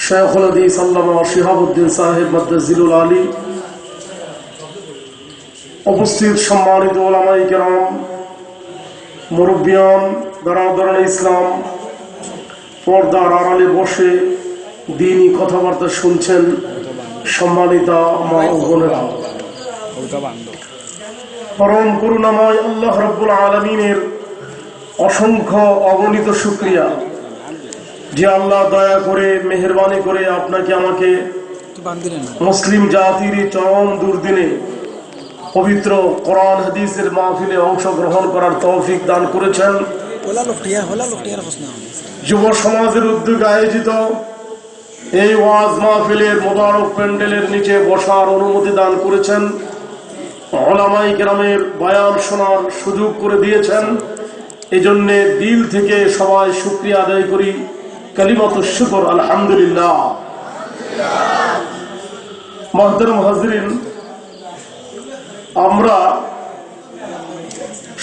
শায়খুল হাদিস আল্লামা শিহাবুদ্দিন সাহেব মাদ্রাজিলুল আলী, উপস্থিত সম্মানিত উলামায়ে কেরাম, মুরব্বিয়ান, বেরাদারানে ইসলাম, পর্দার আড়ালে বসে দ্বীনি কথাবার্তা শুনছেন সম্মানিতা মা ও বোনেরা, পরম করুণাময় আল্লাহ রাব্বুল আলামিনের অসংখ্য অগণিত শুকরিয়া যে আল্লাহ দয়া করে মেহেরবানি করে আপনাকে আমাকে মুসলিম জাতির চরম দুর্দিনে পবিত্র কোরআন হাদিসের মাহফিলে অংশগ্রহণ করার তৌফিক দান করেছেন। যুব সমাজের উদ্যোগে আয়োজিত এই ওয়াজ মাহফিলের মোবারক প্যান্ডেলের নিচে বসার অনুমতি দান করেছেন। উলামায়ে কেরামের বয়ান শোনার সুযোগ করে দিয়েছেন। এজন্য দিল থেকে সবাই শুকরিয়া আদায় করি। কালিমাতুশ শুকর, আলহামদুলিল্লাহ। মুহতারাম হাজরিন, আমরা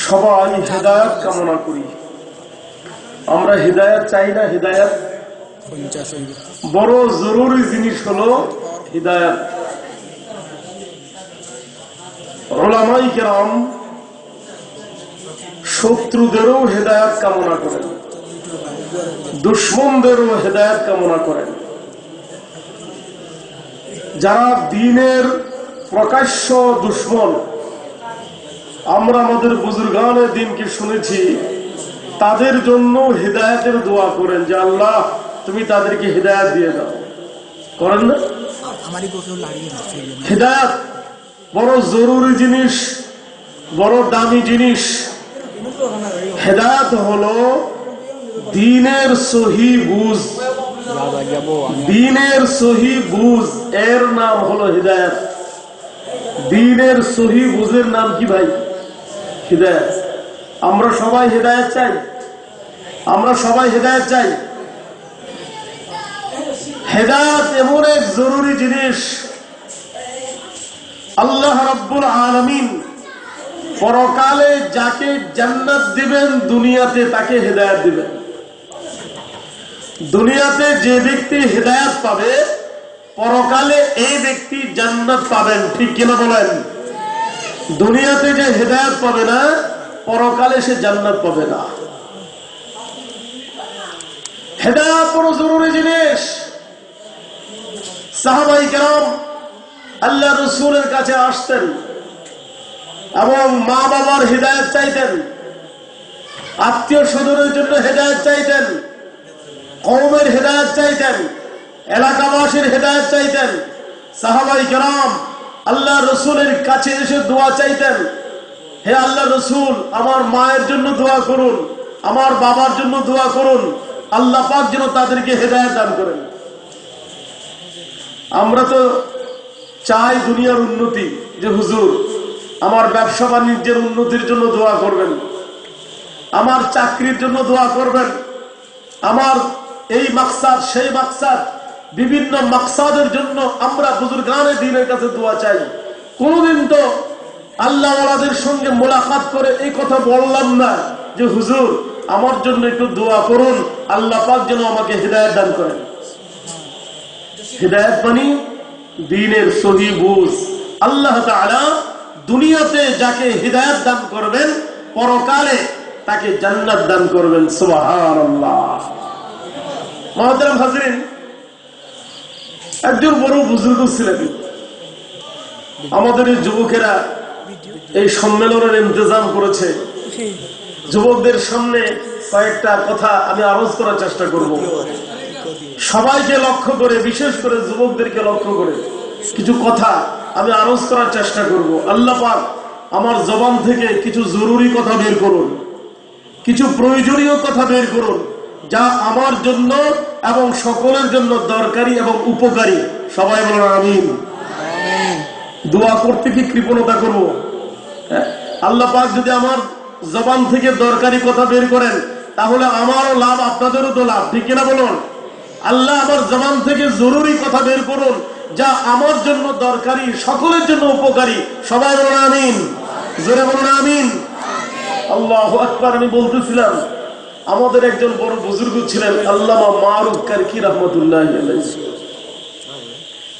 সবাই হেদায়েত কামনা করি। আমরা হেদায়েত চাই না? হেদায়েত বড় জরুরি জিনিস হলো হেদায়েত। উলামায়ে কেরাম শত্রুদেরও হেদায়েত কামনা করেন, দুশমনদেরও হেদায়েত কামনা করেন। যারা দ্বীনের প্রকাশ্য দুশমন, আমরা আমাদের বুজুর্গানে দ্বীনকে শুনেছি, তাদের জন্য হেদায়েতের দোয়া করেন যে আল্লাহ তুমি তাদেরকে হেদায়েত দিয়ে দাও। করেন না? হেদায়েত বড় জরুরি জিনিস, বড় দামি জিনিস। হেদায়েত হলো দ্বীনের সহি বুঝ। দ্বীনের সহি বুঝ এর নাম হলো হিদায়াত। দ্বীনের সহি বুঝের নাম কি ভাই? হিদায়াত। আমরা সবাই হিদায়াত চাই, আমরা সবাই হিদায়াত চাই। হিদায়াত এমন এক জরুরি জিনিস, আল্লাহ রাব্বুল আলামিন পরকালে যাকে জান্নাত দিবেন, দুনিয়াতে তাকে হিদায়াত দিবেন। দুনিয়াতে যে ব্যক্তি হেদায়েত পাবে, পরকালে এই ব্যক্তি জান্নাত পাবেন। ঠিক কিনা বলেন? দুনিয়াতে যে হেদায়েত পাবে না, পরকালে সে জান্নাত পাবে না। হেদায়েত বড় জরুরি জিনিস। সাহাবায়ে কেরাম আল্লাহ রাসূলের কাছে আসতেন এবং মা বাবার হেদায়েত চাইতেন, আত্মীয় স্বজনের জন্য হেদায়েত চাইতেন, কওমের হেদায়েত চাইতেন, এলাকাবাসীর হেদায়েত চাইতেন। সাহাবায়ে কেরাম আল্লাহ রসুলের কাছে এসে দোয়া চাইতেন, হে আল্লাহ রসুল, আমার মায়ের জন্য দোয়া করুন, আমার বাবার জন্য দোয়া করুন, আল্লাহ পাক যেন তাদেরকে হেদায়েত দান করেন। আমরা তো চাই দুনিয়ার উন্নতি, যে হুজুর আমার ব্যবসা বাণিজ্যের উন্নতির জন্য দোয়া করবেন, আমার চাকরির জন্য দোয়া করবেন, আমার এই মাকসাদ সেই মাকসাদ, বিভিন্ন মাকসাদের জন্য আমরা বুজুর্গানে দ্বীনের কাছে দোয়া চাই। কোনদিন তো আল্লাহ ওয়ালাদের সঙ্গে মোলাকাত করে এই কথা বললাম না যে হুজুর আমার জন্য একটু দোয়া করুন, আল্লাহ পাক যেন আমাকে হিদায়াত দান করেন। হিদায়াত মানে দ্বীনের সহি বুঝ। আল্লাহ তাআলা দুনিয়াতে যাকে হিদায়াত দান করবেন, পরকালে তাকে জান্নাত দান করবেন। সুবহানাল্লাহ। মুহতারাম হাজরিন, একজন বড় বুজুর্গ ছিলেন। আমাদের এই যুবকেরা এই সম্মেলনের ইন্তজাম করেছে। যুবকদের সামনে কয়েকটা কথা আমি আরজ করার চেষ্টা করব। সবাইকে লক্ষ্য করে, বিশেষ করে যুবকদেরকে লক্ষ্য করে কিছু কথা আমি আরজ করার চেষ্টা করব। আল্লাহ পাক আমার জবান থেকে কিছু জরুরি কথা বের করুন, কিছু প্রয়োজনীয় কথা বের করুন, যা আমার জন্য এবং সকলের জন্য দরকারি এবং উপকারী। সবাই বলেন আমিন। দোয়া করতে কি কৃপণতা করব? আল্লাহ পাক যদি আমার জবান থেকে দরকারি কথা বের করেন, তাহলে আমারও লাভ, আপনাদেরও তো লাভ। ঠিক কিনা বলুন? আল্লাহ আমার জবান থেকে জরুরি কথা বের করুন, যা আমার জন্য দরকারি, সকলের জন্য উপকারী। সবাই বলুন আমিন। জোরে বলুন আমিন। আল্লাহু আকবার। আমি বলতেছিলাম আমাদের একজন বড় বুজুর্গ ছিলেন আল্লামা মারুফ কারকি রহমতুল্লাহ আলাইহি।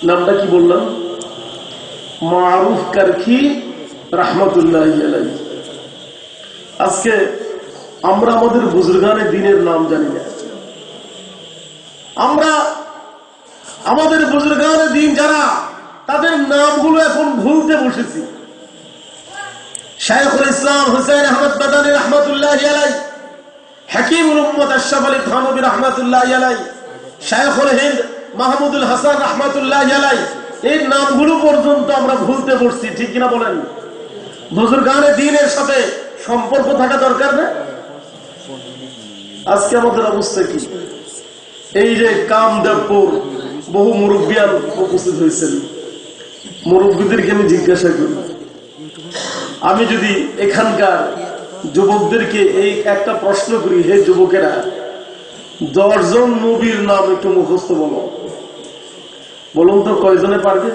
নামটা কি বললাম? মারুফ কারকি রহমতুল্লাহ আলাইহি। আজকে আমরা আমাদের বুজুর্গানে দিনের নাম জানি না। আমরা আমাদের বুজুর্গানে দিন যারা, তাদের নামগুলো এখন ভুলতে বসেছি। শাইখুল ইসলাম হুসাইন আহমদ মাদানী রহমতুল্লাহ আলাইহি, হাকিমুল উম্মত আশরাফ আলী থানভী রহমতুল্লাহ আলাইহি, শাইখুল হিন্দ মাহমুদুল হাসান রহমতুল্লাহ আলাইহি, এই নামগুলো পর্যন্ত আমরা ভুলতে বসছি। ঠিক কিনা বলেন? বুজুর্গানে দিনের সাথে সম্পর্ক থাকা দরকার না? আজকে আমাদের অবস্থা কি? এই যে কামদেবপুর বহু মুরব্বিয়ান উপস্থিত হয়েছেন, মুরব্বীদেরকে আমি জিজ্ঞাসা করি, আমি যদি এখানকার যুবকদেরকে এই একটা প্রশ্ন করি, হে যুবকেরা, 10 জন নবীর নাম একটু মুখস্থ বলো, বলুন তো কয়জনে পারবে?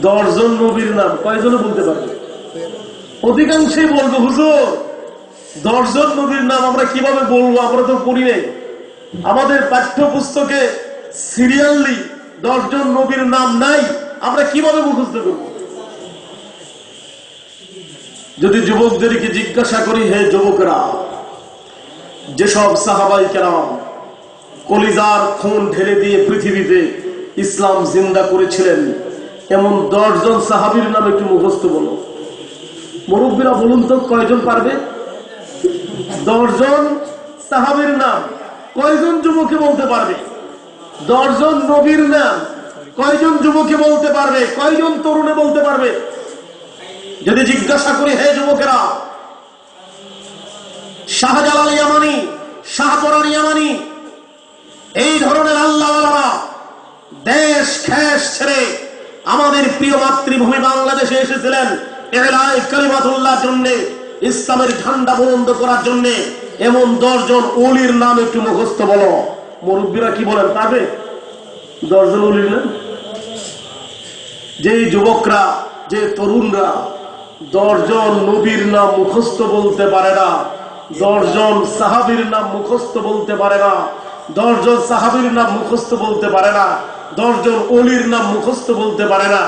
10 জন নবীর নাম কয়জনে বলতে পারবে? অধিকাংশই বলবে হুজুর 10 জন নবীর নাম আমরা কিভাবে বলবো, আমরা তো পড়ি নাই। আমাদের পাঠ্যপুস্তকে সিরিয়ালি 10 জন নবীর নাম নাই, আমরা কিভাবে মুখস্থ করব? যদি যুবকদেরকে জিজ্ঞাসা করি, হে যুবকরা, যেসব সাহাবাই কেরাম কলিজার খুন ঢেলে দিয়ে পৃথিবীতে ইসলাম জিন্দা করেছিলেন, এমন 10 জন সাহাবীর নাম একটু মুখস্থ বলো। মুরব্বীরা বলুন তো কয়জন পারবে? 10 জন সাহাবীর নাম কয়জন যুবকে বলতে পারবে? 10 জন নবীর নাম কয়জন যুবকে বলতে পারবে? কয়জন তরুণে বলতে পারবে? যদি জিজ্ঞাসা করি, হে যুবকেরা, শাহজালাল ইয়ামানি, শাহপরান ইয়ামানি, এই ধরনের আল্লাহওয়ালারা দেশ খেস ছেড়ে আমাদের প্রিয় মাতৃভূমি বাংলাদেশে এসেছিলেন ইলাহি কালিমাতুল্লাহর জন্য, ইসলামের ঝান্ডা বুলন্দ করার জন্য, এমন 10 জন ওলির নাম একটু মুখস্থ বলো। মুরব্বীরা কি বলেন, পারবে? 10 জন ওলির নাম? যে যুবকরা, যে তরুণরা 10 জন নবীর নাম মুখস্থ বলতে পারে না, 10 জন সাহাবীর নাম মুখস্থ বলতে পারে না, 10 জন সাহাবীর নাম মুখস্থ বলতে পারে না, 10 জন ওলির নাম মুখস্থ বলতে পারে না,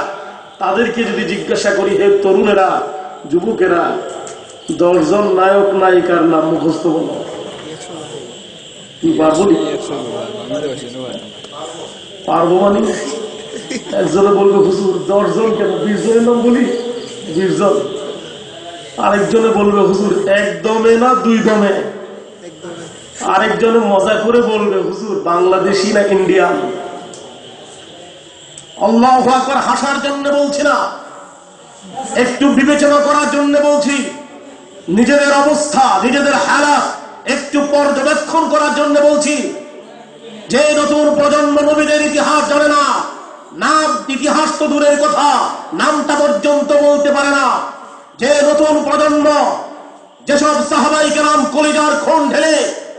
তাদেরকে যদি জিজ্ঞাসা করি, হে তরুণেরা, যুবকেরা, 10 জন নায়ক নায়িকার নাম মুখস্থ বলো, পারবো? পারবো মানে একজনে বলবে হুজুর 10 জন কেন, 20 জনের নাম বলি, 20 জন। আরেকজনে বলবে হুজুর একদমে না 2 দমে। আরেকজনে মজা করে বলবে হুজুর বাংলাদেশি না ইন্ডিয়ান। আল্লাহু আকবার, হাসার জন্য বলছি না, একটু বিবেচনা করার জন্য বলছি। নিজেদের অবস্থা, নিজেদের হালাত একটু পর্যবেক্ষণ করার জন্য বলছি। যে নতুন প্রজন্ম নবীদের ইতিহাস জানে না, নাম ইতিহাস তো দূরের কথা, নামটা পর্যন্ত বলতে পারে না। যে নতুন প্রজন্ম যেসব সাহাবাই কেরাম কলিজার খুন ঢেলে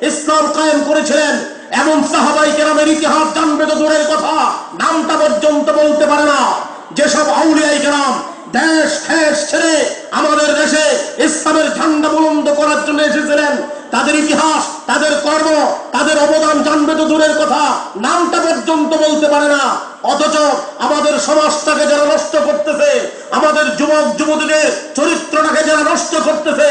ইসলাম কায়েম করেছিলেন, এমন সাহাবাই কেরামের ইতিহাস জানবে তো দূরের কথা, নামটা পর্যন্ত বলতে পারে না। যেসব আউলিয়াই কেরাম দেশ খেস ছেড়ে আমাদের দেশে ইসলামের ঝান্ডা বুলন্দ করার জন্য এসেছিলেন, তাদের ইতিহাস, তাদের কর্ম, তাদের অবদান জানবে তো দূরের কথা, নামটা পর্যন্ত বলতে পারে না। অথচ আমাদের সমাজটাকে যারা নষ্ট করতেছে, আমাদের যুবক যুবতীদের চরিত্রটাকে যারা নষ্ট করতেছে,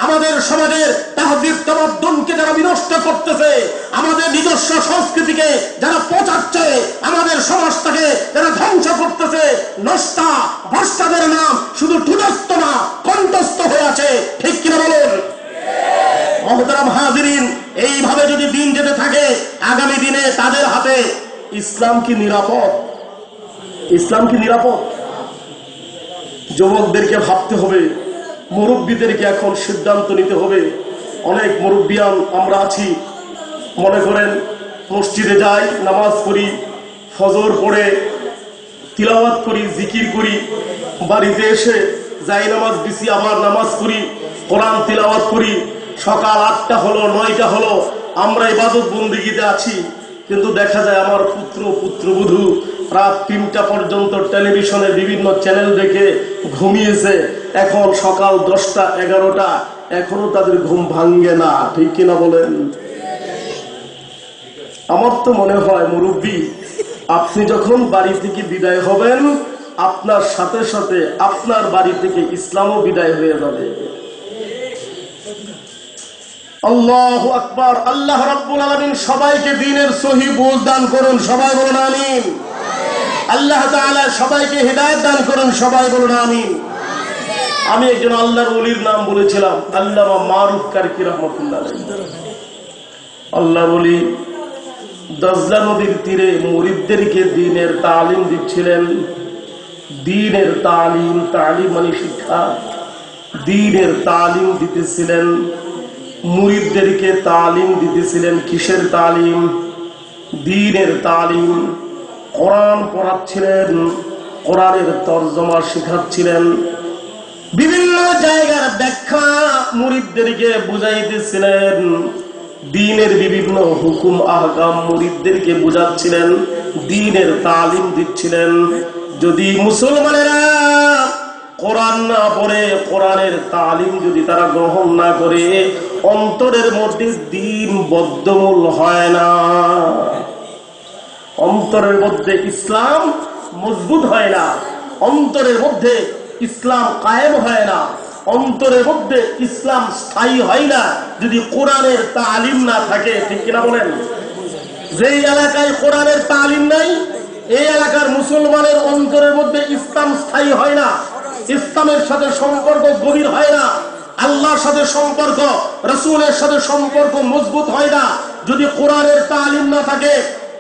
আমাদের সমাজের তাহজিব তামাদ্দুনকে যারা বিনষ্ট করতেছে, আমাদের নিজস্ব সংস্কৃতিকে যারা পচাচ্ছে, আমাদের সমাজটাকে যারা ধ্বংস করতেছে, নষ্টা ভ্রষ্টাদের নাম শুধু ঠুটস্থ না, কণ্ঠস্থ হয়ে আছে। ঠিক কিনা বলেন? মুহতারাম হাজিরিন, এইভাবে যদি দিন যেতে থাকে, আগামী দিনে তাদের হাতে ইসলাম কি নিরাপদ? ইসলাম কি নিরাপদ? যুবকদেরকে ভাবতে হবে, মুরব্বীদেরকে এখন সিদ্ধান্ত নিতে হবে। অনেক মুরব্বিয়ান আমরা আছি, মনে করেন মসজিদে যাই, নামাজ পড়ি, ফজর পড়ে তিলাওয়াত করি, জিকির করি, বাড়িতে এসে যাই নামাজ বিছি, আবার নামাজ পড়ি, কোরআন তিলাওয়াত করি, সকাল 8টা হলো 9টা হলো, আমরা ইবাদত বন্দেগীতে আছি। কিন্তু দেখা যায় আমার পুত্র পুত্রবধূ রাত 3টা পর্যন্ত টেলিভিশনে বিভিন্ন চ্যানেল দেখে ঘুমিয়েছে। এখন সকাল 10টা 11টা এখনো তাদের ঘুম ভাঙ্গে না, ঠিক কিনা বলেন? আমার তো মনে হয় মুরব্বী, আপনি যখন বাড়ি থেকে বিদায় হবেন, আপনার সাথে সাথে আপনার বাড়ি থেকে ইসলামও বিদায় হয়ে যাবে। আল্লাহু আকবার। আল্লাহ রাব্বুল আলামিন সবাইকে দ্বীনের সহিহ বুঝ দান করুন, সবাই বলুন আমিন। আল্লাহ তাআলা সবাইকে হিদায়াত দান করুন, সবাই বলুন আমিন। আমি একজন আল্লাহর ওলির নাম বলেছিলাম, আল্লামা মারুফ কারকি রাহমাতুল্লাহ আলাইহি। আল্লাহর ওলি দজলা নদীর তীরে মুরিদদেরকে দ্বীনের তালিম দিচ্ছিলেন। দ্বীনের তালিম, তালিম মানে শিক্ষা, দ্বীনের তালিম দিতেছিলেন, মুরিদদেরকে তালিম দিতেছিলেন। কিসের তালিম? দ্বীনের তালিম। কোরআন পড়াচ্ছিলেন, কোরআনের তরজমা শেখাচ্ছিলেন, বিভিন্ন জায়গার ব্যাখ্যা মুরিদদেরকে বুঝাইতেছিলেন, দ্বীনের বিভিন্ন হুকুম আহকাম মুরিদদেরকে বুঝাচ্ছিলেন, দ্বীনের তালিম দিচ্ছিলেন। যদি মুসলমানেরা কোরআন না পড়ে, কোরআনের তালিম যদি তারা গ্রহণ না করে, অন্তরের মধ্যে দ্বীন বদ্ধমূল হয় না, অন্তরের মধ্যে ইসলাম মজবুত হয় না, অন্তরের মধ্যে ইসলাম কায়েম হয় না, অন্তরের মধ্যে ইসলাম স্থায়ী হয় না যদি কোরআনের তালিম না থাকে, ঠিক কিনা বলেন? যেই এলাকায় কোরআনের তালিম নাই, এই এলাকার মুসলমানের অন্তরের মধ্যে ইসলাম স্থায়ী হয় না, ইসলামের সাথে সম্পর্ক গভীর হয় না, আল্লাহর সাথে সম্পর্ক, রাসূলের সাথে সম্পর্ক মজবুত হয় না। যদি কোরআনের তালিম না থাকে,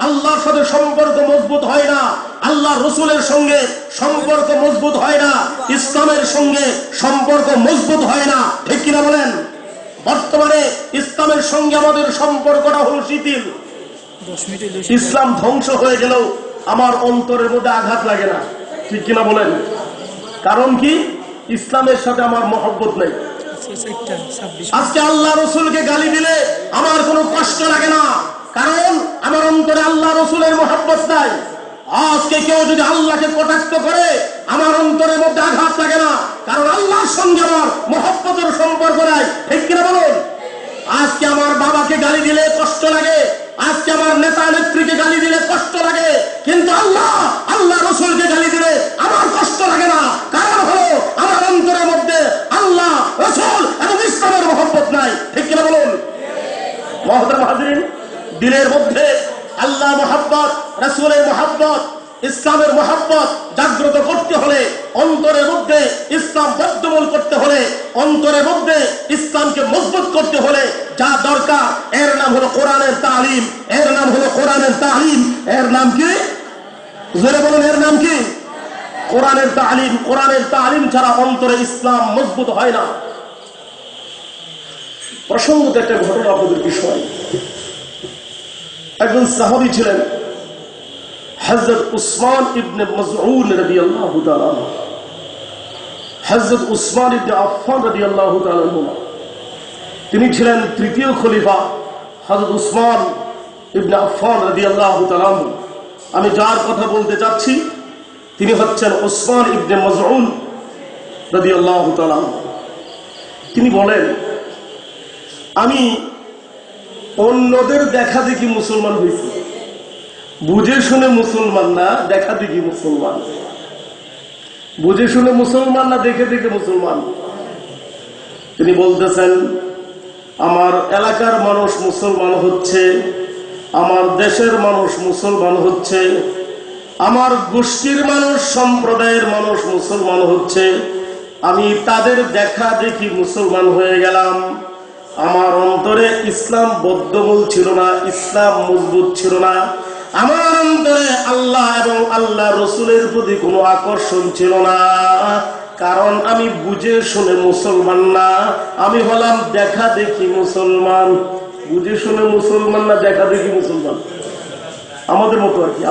আল্লাহর সাথে সম্পর্ক মজবুত হয় না, আল্লাহ রসুলের সঙ্গে সম্পর্ক মজবুত হয় না, ইসলামের সঙ্গে সম্পর্ক মজবুত হয় না, ঠিক কিনা বলেন? বর্তমানে ইসলামের সঙ্গে আমাদের সম্পর্কটা হলো শিথিল। ইসলাম ধ্বংস হয়ে গেলেও আমার অন্তরের মধ্যে আঘাত লাগে না, ঠিক কিনা বলেন? কারণ কি? ইসলামের সাথে আমার মহব্বত নেই। আজকে আল্লাহ রসুলকে গালি দিলে আমার কোনো কষ্ট লাগে না, কারণ আমার অন্তরে আল্লাহ রসুলের মহব্বত নাই। আজকে কেউ যদি আল্লাহকে কটাক্ষ করে, আমার অন্তরের মধ্যে আঘাত লাগে না, কারণ আল্লাহর সঙ্গে আমার মহব্বতের সম্পর্ক নাই, ঠিক কিনা বলুন? আজকে আমার বাবাকে গালি দিলে কষ্ট লাগে, আজকে আমার নেতা নেত্রীকে গালি দিলে কষ্ট লাগে, কিন্তু আল্লাহ রসুলকে গালি দিলে আমার কষ্ট লাগে না। কারণ হলো আমার অন্তরের মধ্যে আল্লাহ রসুল এবং ইসলামের মহব্বত নাই, ঠিক কিনা বলুন? মুহতারাম হাজিরিন, দিলের মধ্যে আল্লাহ মহব্বত, রাসূলের মহব্বত, ইসলামের মহব্বত জাগ্রত করতে হলে, অন্তরের মধ্যে ইসলাম বদ্ধমূল করতে হলে, অন্তরের মধ্যে ইসলামকে মজবুত করতে হলে যা দরকার, এর নাম হলো কোরআনের তালিম, এর নাম হলো কোরআনের তালিম। এর নাম কি? জোরে বলুন, এর নাম কি? কোরআনের তালিম। কোরআনের তালিম ছাড়া অন্তরে ইসলাম মজবুত হয় না। প্রসঙ্গত একটা ঘটনা আপনাদের বিষয়। একজন সাহাবী ছিলেন হযরত উসমান ইবনে মাযউন রাদিয়াল্লাহু তাআলা। হযরত উসমান ইবনে আফফান রাদিয়াল্লাহু তাআলা, তিনি ছিলেন তৃতীয় খলিফা হযরত উসমান ইবনে আফফান রাদিয়াল্লাহু তাআলা। আমি যার কথা বলতে চাচ্ছি তিনি হচ্ছেন উসমান ইবনে মাযউন রাদিয়াল্লাহু তাআলা। তিনি বলেন, আমি অন্যদের দেখা দেখি মুসলমান হয়েছি, বুঝে শুনে মুসলমান না, দেখা দেখি মুসলমান। বুঝে শুনে মুসলমান না, দেখে দেখে মুসলমান। তিনি বলতেছেন, আমার এলাকার মানুষ মুসলমান হচ্ছে, আমার দেশের মানুষ মুসলমান হচ্ছে, আমার গোষ্ঠীর মানুষ, সম্প্রদায়ের মানুষ মুসলমান হচ্ছে, আমি তাদের দেখা দেখি মুসলমান হয়ে গেলাম। আমার অন্তরে ইসলাম বদ্ধমূল ছিল না, ইসলাম মজবুত ছিল না। আমার অন্তরে আল্লাহ এবং আল্লাহ রসুলের প্রতি কোনো আকর্ষণ ছিল না, কারণ আমি বুঝে শুনে মুসলমান না, আমি হলাম দেখা দেখি মুসলমান। বুঝে শুনে মুসলমান না, দেখা দেখি মুসলমান। আমাদের মতো আর কি।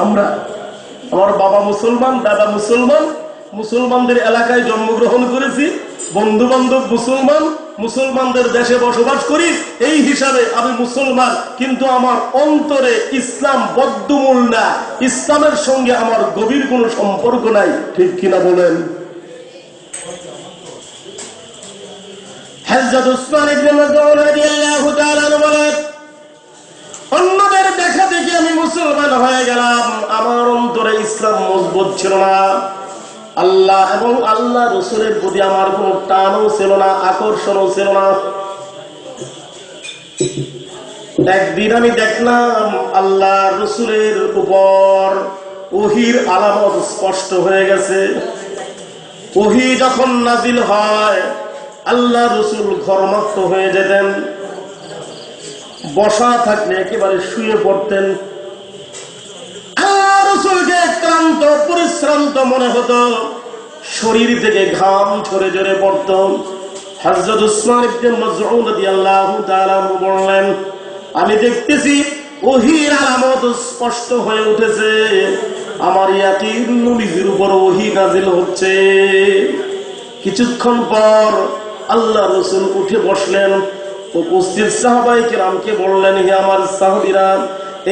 আমার বাবা মুসলমান, দাদা মুসলমান, মুসলমানদের এলাকায় জন্মগ্রহণ করেছি, বন্ধু বান্ধব মুসলমান, মুসলমানদের দেশে বসবাস করি, এই হিসাবে আমি মুসলমান। কিন্তু আমার অন্তরে ইসলাম বদ্ধমূল না, ইসলামের সঙ্গে আমার গভীর কোনো সম্পর্ক নাই, ঠিক কিনা বলেন? হযরত উসমান ইবনে মাসউদ রাদিয়াল্লাহু তাআলা বলেন, অন্যদের দেখা দেখে আমি মুসলমান হয়ে গেলাম, আমার অন্তরে ইসলাম মজবুত ছিল না। আল্লাহ এবং আল্লাহ রাসূলের প্রতি আমার কোনো টানও ছিল না, আকর্ষণও ছিল না। একদিন আমি দেখলাম আল্লাহ রাসূলের উপর ওহীর আলামত স্পষ্ট হয়ে গেছে। ওহী যখন নাজিল হয় আল্লাহ রাসূল ঘর্মাক্ত হয়ে যেতেন, বসা থাকলে একেবারে শুয়ে পড়তেন। আল্লাহ রাসূলকে ক্লান্ত পরিশ্রান্ত মনে হতো, শরীর থেকে ঘাম ঝরে ঝরে পড়ত। হযরত উসমান ইবনে মাসউদ রাদিয়াল্লাহু তাআলা বললেন, আমি দেখতেছি ওহীর আলামত স্পষ্ট হয়ে উঠেছে, আমার ইয়াকিন নবীর উপর ওহী নাজিল হচ্ছে। কিছুক্ষণ পর আল্লাহ রাসূল উঠে বসলেন, উপস্থিত সাহাবায়ে কেরামকে বললেন, হে আমার সাহাবীরা,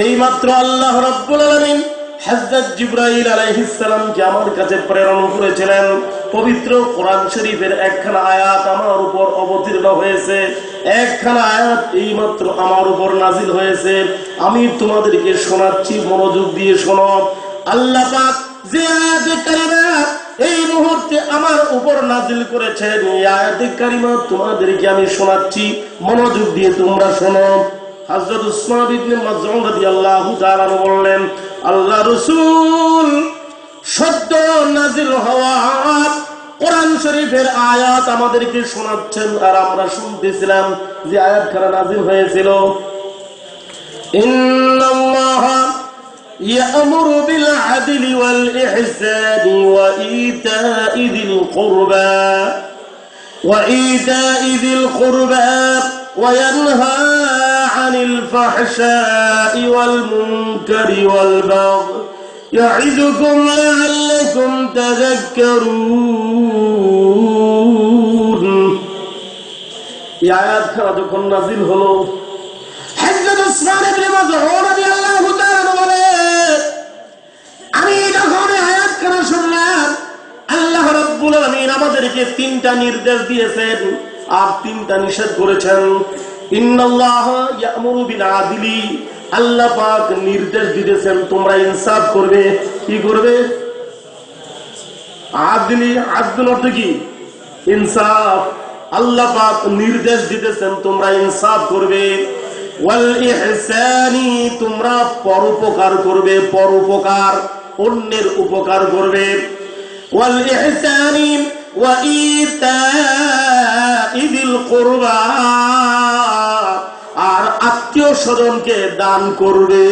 এইমাত্র আল্লাহ রাব্বুল আলামিন হযরত জিবরাইল আলাইহিস সালামকে আমার কাছে প্রেরণ করেছিলেন। পবিত্র কোরআন শরীফের একখানা আয়াত আমার উপর অবতীর্ণ হয়েছে, একখানা আয়াত এইমাত্র আমার উপর নাজিল হয়েছে। আমি তোমাদেরকে শোনাচ্ছি, মনোযোগ দিয়ে শোনো। আল্লাহ পাক যে আয়াতে কারিমা এই মুহূর্তে আমার উপর নাজিল করেছেন, এই আয়াতে কারিমা তোমাদেরকে আমি শোনাচ্ছি, মনোযোগ দিয়ে তোমরা শোনো। হযরত উসমান ইবনে মাসউদ রাদিয়াল্লাহু তাআলা বললেন, আল্লাহ রাসূল সদ্য নাজিল হওয়া কোরআন শরীফের আয়াত আমাদেরকে শোনাচ্ছেন, আর আমরা শুনতেছিলাম যে আয়াতখানা নাজিল হয়েছিল, ইন্নাল্লাহা ইয়া'মুরু বিল আদলি ওয়াল ইহসানি ওয়া ইতা'i যিল কুরবা ওয়া ইয়ানহা আনিল ফাহশা'i ওয়াল মুনকারি ওয়াল বাগই ইয়া'iযুকুম লা'আল্লাকুম তাযাক্কারুন। এই আয়াতখানা যখন নাজিল হলো, হযরত উসমান ইবনে মাসউদ রাদিয়াল্লাহু তাআলা বলেন, আমি যখন আয়াতখানা শুনলাম, আল্লাহ রাব্বুল আলামিন আমাদেরকে তিনটা নির্দেশ দিয়েছেন আর তিনটা নিষেধ করেছেন। ইন্নাল্লাহা ইয়া'মুরু বিল আদলি, আল্লাহ পাক নির্দেশ দিয়েছেন তোমরা ইনসাফ করবে। কি করবে? আদলি, আদল অর্থ কি? ইনসাফ। আল্লাহ পাক নির্দেশ দিতেছেন তোমরা ইনসাফ করবে। ওয়াল ইহসানি, তোমরা পরোপকার করবে, পরোপকার, অন্যের উপকার করবে। ওয়াল ইহসানি ওয়া ইতা'i যিল কুরবা, আর আত্মীয় স্বজনকে দান করবে।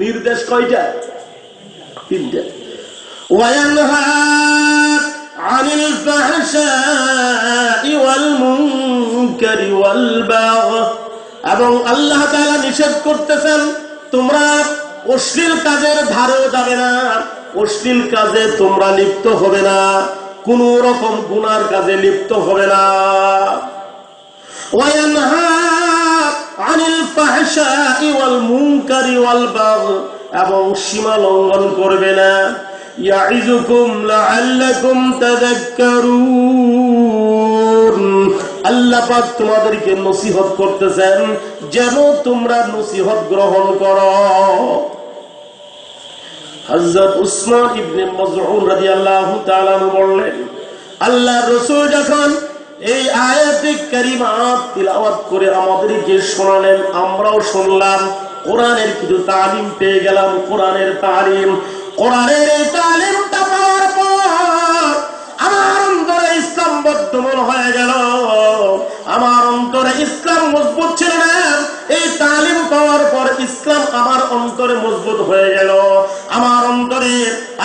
নির্দেশ কয়টা? তিনটা। ওয়া ইয়ানহা আনিল ফাহশা'i ওয়াল মুনকারি ওয়াল বাগই, এবং আল্লাহ তাআলা নিষেধ করতেছেন তোমরা অশ্লীল কাজের ধারেও যাবে না, অশ্লীল কাজে তোমরা লিপ্ত হবে না, কোন রকম গুনার কাজে লিপ্ত হবে না। ওয়ায়ানহা আনিল ফাহশা'i ওয়াল মুনকারি ওয়াল বাগই, এবং সীমা লঙ্ঘন করবে না। ইয়া'iযুকুম লা'আল্লাকুম তাযাক্কারুন, আল্লাহ পাক তোমাদেরকে নসিহত করতেছেন যেন তোমরা নসিহত গ্রহণ করো। হযরত উসমান ইবনে মাসউদ রাদিয়াল্লাহু তাআলা বললেন, আল্লাহর রাসূল যখন এই আয়াতে কারিমা তিলাওয়াত করে আমাদেরকে শোনালেন, আমরাও শুনলাম, কোরআনের কিছু তালিম পেয়ে গেলাম। কোরআনের তালিম, কোরআনের এই তালিমটা পাওয়ার পর আমার অন্তরে ইসলাম বদ্ধমূল হয়ে গেল। আমার অন্তরে ইসলাম মজবুত ছিল না, এই তালিম পাওয়ার পর ইসলাম আমার অন্তরে মজবুত হয়ে গেল। আমার অন্তরে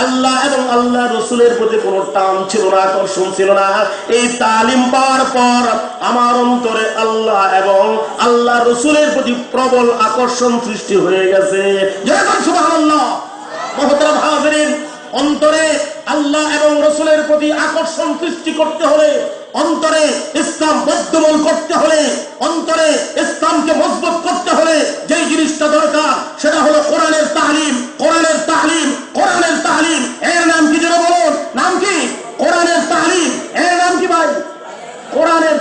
আল্লাহ এবং আল্লাহ রাসূলের প্রতি কোনো টান ছিল না, আকর্ষণ ছিল না। এই তালিম পাওয়ার পর আমার অন্তরে আল্লাহ এবং আল্লাহ রাসূলের প্রতি প্রবল আকর্ষণ সৃষ্টি হয়ে গেছে। সুবহানাল্লাহ। মুহতারাম হাজিরিন, অন্তরে আল্লাহ এবং রাসূলের প্রতি আকর্ষণ সৃষ্টি করতে হলে, অন্তরে ইসলাম বদ্ধমূল করতে হলে, অন্তরে ইসলামকে মজবুত করতে হলে যেই জিনিসটা দরকার সেটা হলো কোরআনের তালিম। কোরআনের তালিম, কোরআনের তালিম, এর নাম কি যেন বলুন? নাম কি? কোরআনের তালিম। এর নাম কি ভাই? কোরআনের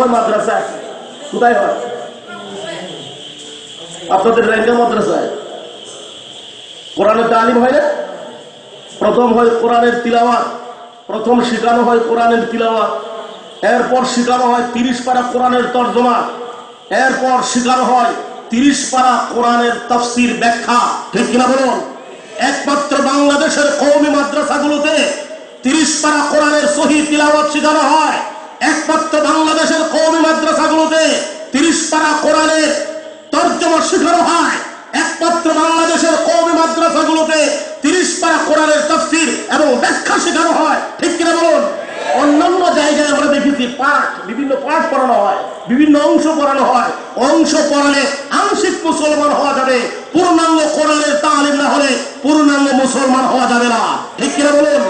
হয় মাদ্রাসায়? কোথায় হয়? আপনাদের রেঙ্গা মাদ্রাসায় কোরআনের তালিম হয় না? প্রথম হয় কোরআনের তিলাওয়াত, প্রথম শেখানো হয় কোরআনের তিলাওয়াত, এরপর শেখানো হয় 30 পারা কোরআনের তর্জমা, এরপর শেখানো হয় 30 পারা কোরআনের তাফসীর ব্যাখ্যা। ঠিক কিনা বলুন? একমাত্র বাংলাদেশের কওমি মাদ্রাসাগুলোতে 30 পারা কোরআনের সহিহ তিলাওয়াত শেখানো হয়। একমাত্র বাংলাদেশের কওমি মাদ্রাসাগুলোতে 30 পারা কোরআনের তর্জমা শেখানো হয়। একমাত্র বাংলাদেশের কওমি মাদ্রাসাগুলোতে 30 পারা কোরআনের তাফসীর এবং ব্যাখ্যা শেখানো হয়। ঠিক কিনা বলুন? অন্যান্য জায়গায় আমরা দেখেছি পাঠ, বিভিন্ন পাঠ পড়ানো হয়, বিভিন্ন অংশ পড়ানো হয়। অংশ পড়ালে আংশিক মুসলমান হওয়া যাবে, পূর্ণাঙ্গ কোরআনের তালিম না হলে পূর্ণাঙ্গ মুসলমান হওয়া যাবে না। ঠিক কিনা বলুন?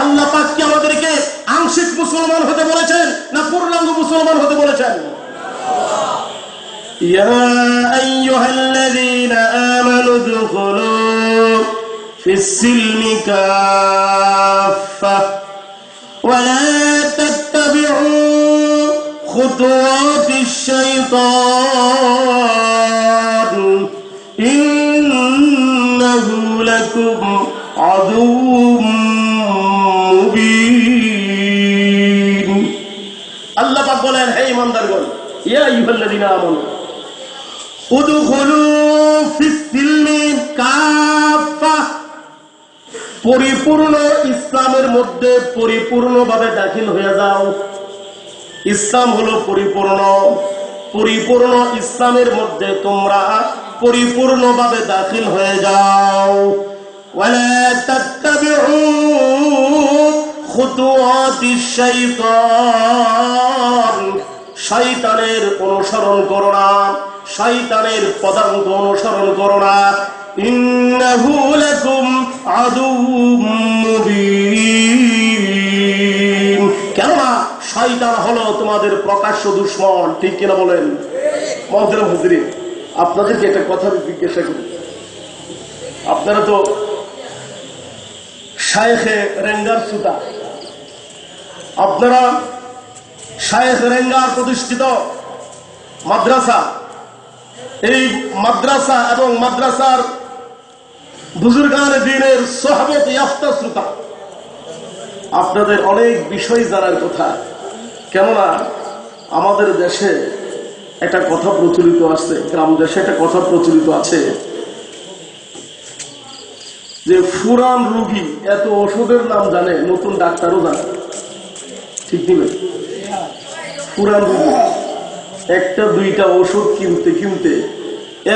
আল্লাহ পাক কি আমাদেরকে আংশিক মুসলমান হতে বলেছেন না পূর্ণাঙ্গ মুসলমান হতে বলেছেন? ইয়া আইয়ুহাল্লাযীনা আমানু দুখুলু ফিস-সিলমি কাফা ওয়া লা তাত্তাবি'উ খুতুওয়াতিশ শাইতান ইন্নাহু লাকুম আদুউম মুবিন। আল্লাহ পাক বলেন, হে ঈমানদারগণ, ইয়া আইয়ুহাল্লাযীনা আমানু উদখুলু ফিস-সিলমি কাফা, পরিপূর্ণ ইসলামের মধ্যে পরিপূর্ণভাবে দাখিল হয়ে যাও। ইসলাম হলো পরিপূর্ণ, পরিপূর্ণ ইসলামের মধ্যে তোমরা পরিপূর্ণভাবে দাখিল হয়ে যাও। ওয়ালা তাত্তাবিউ খুতুওয়াতিশ শাইতান, শয়তানের অনুসরণ করো না, শয়তানের পদাঙ্ক অনুসরণ করো না। ইন্নাহু লাকুম আদুউম মুবিন, কেননা শয়তান হলো তোমাদের প্রকাশ্য দুশমন। ঠিক কিনা বলেন? মুহতারাম হুজুরিন, আপনাদেরকে একটা কথা জিজ্ঞাসা করি। আপনারা তো শায়েখে রেঙ্গার সুতা, আপনারা শায়েখ রেঙ্গার প্রতিষ্ঠিত মাদ্রাসা, এই মাদ্রাসা এবং মাদ্রাসার বুজুর্গানে দ্বীনের সোহবত ইয়াফতা শ্রোতা, আপনাদের অনেক বিষয় জানার কথা। কেননা আমাদের দেশে একটা কথা প্রচলিত আছে, গ্রাম দেশে একটা কথা প্রচলিত আছে যে পুরান রোগী এত ওষুধের নাম জানে, নতুন ডাক্তারও জানে। ঠিক নেবে? পুরান রোগী একটা দুইটা ওষুধ কিনতে কিনতে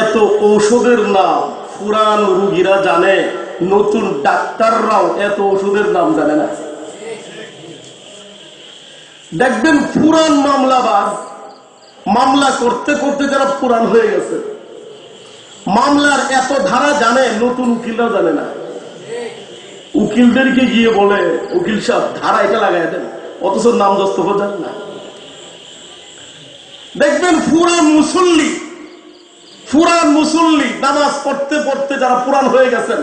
এত ঔষধের নাম পুরান রোগীরা জানে, নতুন ডাক্তাররাও এত ওষুধের নাম জানে না। দেখবেন পুরান মামলাবাজ মামলা করতে করতে যারা পুরান হয়ে গেছে, মামলার এত ধারা জানে, নতুন উকিলরাও জানে না। উকিলদেরকে গিয়ে বলে, উকিল সাহেব ধারা এটা লাগাই দেন, অথচ নাম দস্তখত জানে না। দেখবেন পুরান মুসল্লি নামাজ পড়তে পড়তে যারা পুরান হয়ে গেছেন,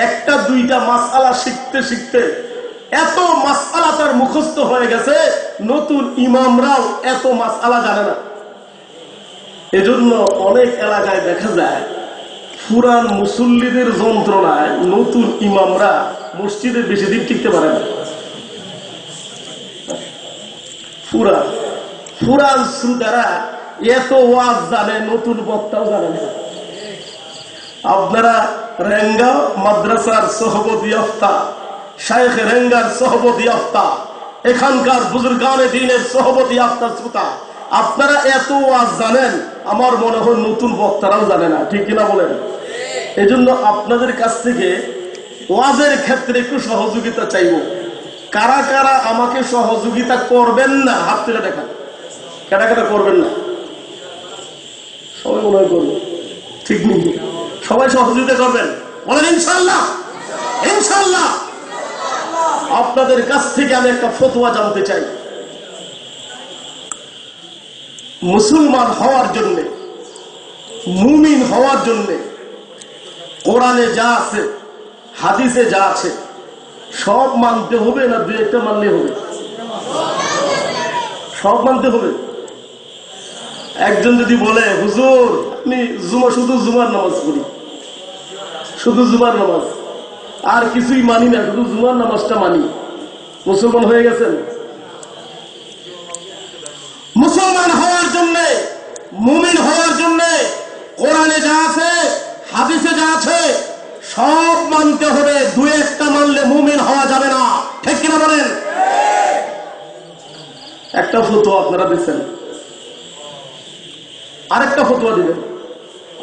একটা দুইটা মাসআলা শিখতে শিখতে এত মাসআলা তার মুখস্থ হয়ে গেছে, নতুন ইমামরাও এত মাসআলা জানে না। এজন্য অনেক এলাকায় দেখা যায় পুরান মুসল্লিদের যন্ত্রণায় নতুন ইমামরা মসজিদে বেশি দিন টিকতে পারে না। পুরান শ্রোতারা এত ওয়াজ জানে, নতুন বক্তাও জানে না। আপনারা রেঙ্গা মাদ্রাসার সোহবত ইয়াফতা, শায়েখ রেঙ্গার সোহবত ইয়াফতা, এখানকার বুজুর্গানে দ্বীনের সোহবত ইয়াফতা শ্রোতা, আপনারা এত ওয়াজ জানেন, আমার মনে হয় নতুন বক্তারাও জানে না। ঠিক কিনা বলেন? এজন্য আপনাদের কাছ থেকে ওয়াজের ক্ষেত্রে একটু সহযোগিতা চাইব। কারা কারা আমাকে সহযোগিতা করবেন না হাত তুলে দেখান। কারা কারা করবেন না? সবাই মনে হয় করবেন। ঠিক নেই? সবাই সহযোগিতা করবেন? বলেন ইনশাআল্লাহ। ইনশাআল্লাহ। আপনাদের কাছ থেকে আমি একটা ফতোয়া জানতে চাই। মুসলমান হওয়ার জন্য, মুমিন হওয়ার জন্য কোরআনে যা আছে, হাদিসে যা আছে, সব মানতে হবে না দুই একটা মানলে হবে? সব মানতে হবে। একজন যদি বলে হুজুর আমি শুধু জুমার নামাজ পড়ি, শুধু জুমার নামাজ, আর কিছুই মানি না, শুধু জুমার নামাজটা মানি, মুসলমান হয়ে গেছেন? মুসলমান হওয়ার জন্য, মুমিন হওয়ার জন্য কোরআনে যা আছে, হাদিসে যা আছে সব মানতে হবে। দুই একটা মানলে মুমিন হওয়া যাবে না, ঠিক কিনা বলেন? একটা ফতোয়া আপনারা দিচ্ছেন, আরেকটা ফতোয়া দিবেন।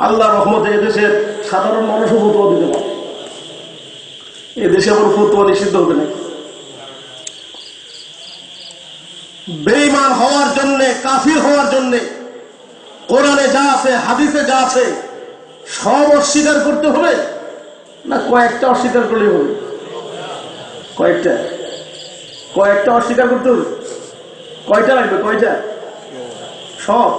আল্লাহ রহমতে এদেশের সাধারণ মানুষও ফতোয়া দিতে পারে, এদেশে আবার ফতোয়া নিষিদ্ধ হবে না। বেঈমান হওয়ার জন্য, কাফির হওয়ার জন্য কোরআনে যা আছে, হাদিসে যা আছে সব অস্বীকার করতে হবে না কয়েকটা অস্বীকার করলে হবে? কয়েকটা অস্বীকার করতে হবে। কয়টা লাগবে? কয়টা? সব।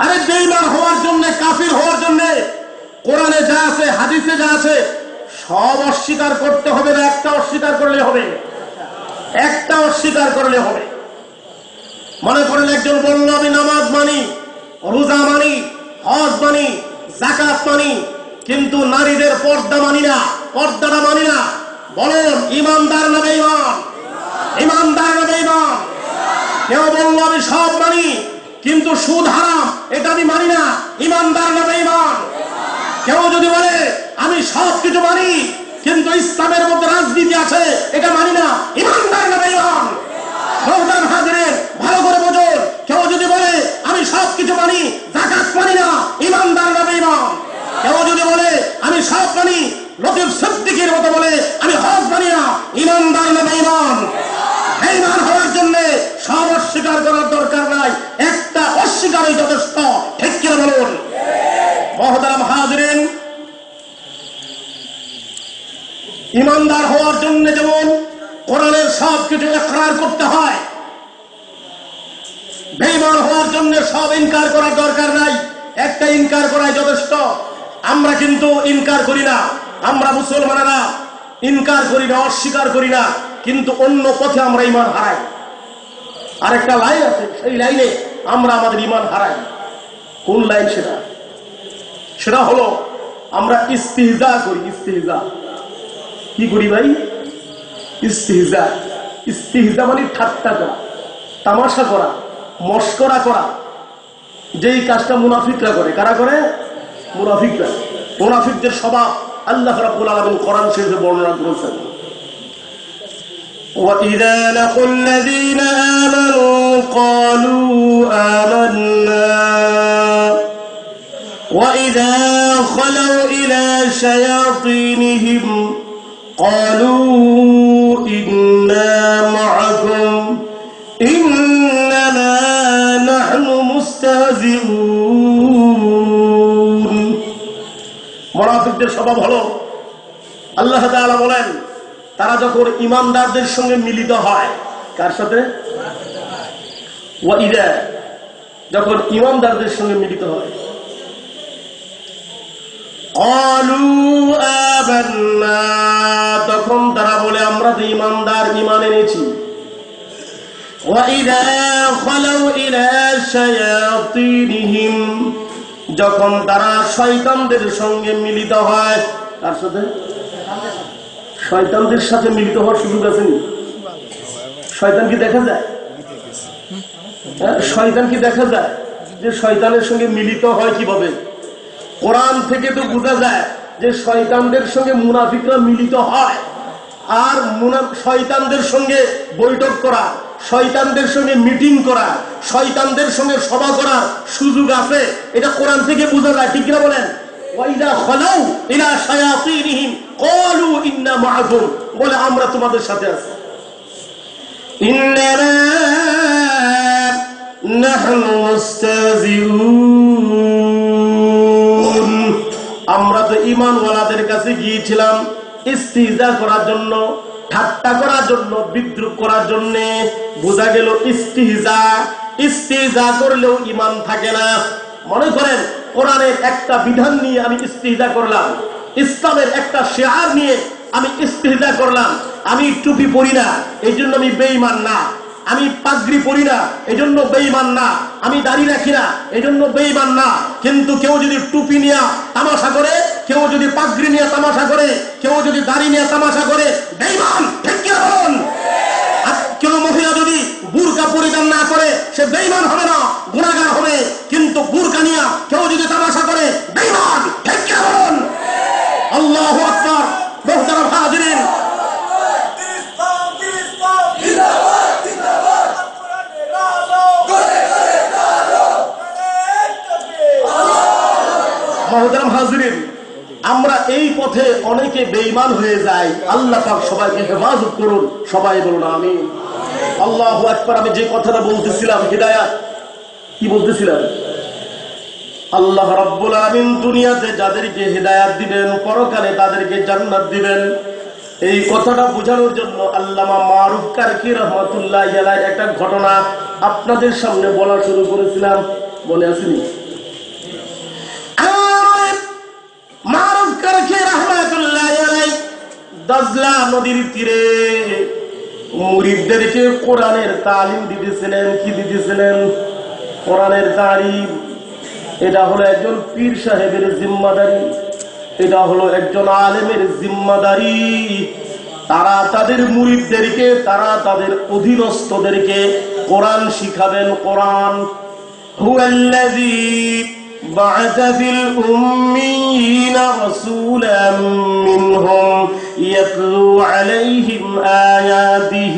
আরে বেঈমান হওয়ার জন্য, কাফির হওয়ার জন্য কোরআনে যা আছে, হাদিসে যা আছে সব অস্বীকার করতে হবে না একটা অস্বীকার করলে হবে? একটা অস্বীকার করলে হবে। মনে করলে একজন বলল আমি নামাজ মানি, রোজা মানি, হজ মানি, যাকাত মানি, কিন্তু নারীদের পর্দা মানি না, পর্দাটা মানি না। বলেন ইমানদার না বেঈমান? ইমানদার না বেঈমান? কেউ বলল আমি সব মানি কিন্তু সুদ হারাম, এটা আমি মানি না, ইমানদার না বেঈমান? কেউ যদি বলে আমি সব কিছু মানি কিন্তু ইসলামের মধ্যে রাজনীতি আছে, এটা মানি না, ইমানদার না বেঈমান? ভালো করে বোঝুন। কেউ যদি বলে আমি সব কিছু মানি, যাকাত মানি না, ইমানদার না বেঈমান? কেউ যদি বলে আমি সব মানি, লতিফ সিদ্দিকীর মতো বলে আমি হজ মানি না, ইমানদার না বেঈমান? বেঈমান হওয়ার জন্য সব অস্বীকার করার দরকার নাই, একটা অস্বীকারই যথেষ্ট, ঠিক কিনা বলুন? মুহতারাম হাজিরিন, ইমানদার হওয়ার জন্য যেমন কোরআনের সব কিছু ইকরার করতে হয়, বেঈমান হওয়ার জন্য সব ইনকার করার দরকার নাই, একটা ইনকার করাই যথেষ্ট। আমরা কিন্তু ইনকার করি না, আমরা মুসলমানেরা ইনকার করি না, অস্বীকার করি না, কিন্তু অন্য পথে আমরা ঈমান হারাই। আরেকটা লাইন আছে, সেই লাইনে আমরা আমাদের ঈমান হারাই। কোন লাইন সেটা? সেটা হলো আমরা ইস্তিহজা করি। ইস্তিহজা কি করি ভাই? ইস্তিহজা। ইস্তিহজা মানে ঠাট্টা করা, তামাশা করা, মস্করা করা। যেই কাজটা মুনাফিকরা করে। কারা করে? মুনাফিকরা। মুনাফিকদের স্বভাব আল্লাহ রাব্বুল আলামিন কোরআন শরীফে বর্ণনা করেছেন। وَإِذَا لَقُوا الَّذِينَ آمَنُوا قَالُوا آمَنَّا وَإِذَا خَلَوْا إِلَى شَيَاطِينِهِمْ قَالُوا إِنَّا مَعَكُمْ إِنَّمَا نَحْنُ مُسْتَهْزِئُونَ। মুনাফিকদের স্বভাব হলো, আল্লাহ তাআলা বলেন, তারা যখন ইমানদারদের সঙ্গে মিলিত হয়, কার সাথে? ওয়াইদা, যখন ইমানদারদের সঙ্গে মিলিত হয়, ক্বালু আমান্না, তখন তারা বলে আমরা তো ইমানদার, ঈমান এনেছি। ওয়াইদা খালাউ ইলা শায়াতিনহিম, যখন তারা শয়তানদের সঙ্গে মিলিত হয়, কার সাথে? শয়তানদের সাথে মিলিত হওয়ার সুযোগ আছে? শয়তান কি দেখা যায়? শয়তান কি দেখা যায় যে শয়তানের সঙ্গে মিলিত হয় কিভাবে? কোরআন থেকে তো বোঝা যায় যে শয়তানদের সঙ্গে মুনাফিকরা মিলিত হয়। আর শয়তানদের সঙ্গে বৈঠক করা, শয়তানদের সঙ্গে মিটিং করা, শয়তানদের সঙ্গে সভা করার সুযোগ আছে, এটা কোরআন থেকে বোঝা যায়, ঠিক কিনা বলেন? ওয়াইদা খালাউ ইলা শায়াতিনহিম ক্বালু ইন্না মাআকুম, বলে আমরা তোমাদের সাথে আছি। ইন্নামা নাহনু মুস্তাহজিউন, আমরা তো ঈমানওয়ালাদের কাছে গিয়েছিলাম ইস্তিহজা করার জন্য, ঠাট্টা করার জন্য, বিদ্রুপ করার জন্য। বোঝা গেল ইস্তিহজা, ইস্তিহজা করলেও ঈমান থাকে না। মনে করেন কোরআনের একটা বিধান নিয়ে আমি ইস্তিহজা করলাম, ইসলামের একটা শিআর নিয়ে আমি ইস্তিহজা করলাম, আমি টুপি পরি না, এই জন্য আমি বেঈমান না। আমি পাগড়ি পরি না এজন্য বেঈমান না, আমি দাড়ি রাখি না এজন্য বেঈমান না। কিন্তু কেউ যদি টুপি নিয়ে তামাশা করে, কেউ যদি পাগড়ি নিয়ে তামাশা করে, কেউ যদি দাড়ি নিয়ে তামাশা করে, বেঈমান। ঠিক কি বলুন? কেউ মহিলা যদি বুরকা পরিধান না করে সে বেঈমান হবে না, গুনাহগার হবে। কিন্তু বুরকা নিয়ে কেউ যদি তামাশা করে বেঈমান। ঠিক কি বলুন? আল্লাহু আকবার। মুহতারাম হাজিরিন, মুহতারাম হাজিরিন, আমরা এই পথে অনেকে বেঈমান হয়ে যাই। আল্লাহ পাক সবাইকে হেফাজত করুন। সবাই বলুন আমিন। আল্লাহু আকবার। আমি যে কথাটা বলতেছিলাম হিদায়াত, কি বলতেছিলাম? আল্লাহ রাব্বুল আলামিন দুনিয়াতে যাদেরকে হিদায়াত দিবেন পরকালে তাদেরকে জান্নাত দিবেন। এই কথাটা বোঝানোর জন্য আল্লামা মারুফ কারকি রহমাতুল্লাহি আলাইহি একটা ঘটনা আপনাদের সামনে বলা শুরু করেছিলাম, মনে আসেনি? মারুফ কারকি রহমাতুল্লাহি আলাইহি দাজলা নদীর তীরে মুরিদদেরকে কোরআনের তালিম দিতেছিলেন। কি দিতেছিলেন? কোরআনের তালিম। এটা হলো একজন পীর সাহেবের জিম্মাদারি, এটা হলো একজন আলেমের জিম্মাদারি। তারা তাদের মুরিদদেরকে, তারা তাদের অধীনস্থদেরকে কোরআন শিখাবেন। কোরআন হুয়াল্লাযী بعث في الأميين رسولا منهم يتلو عليهم آياته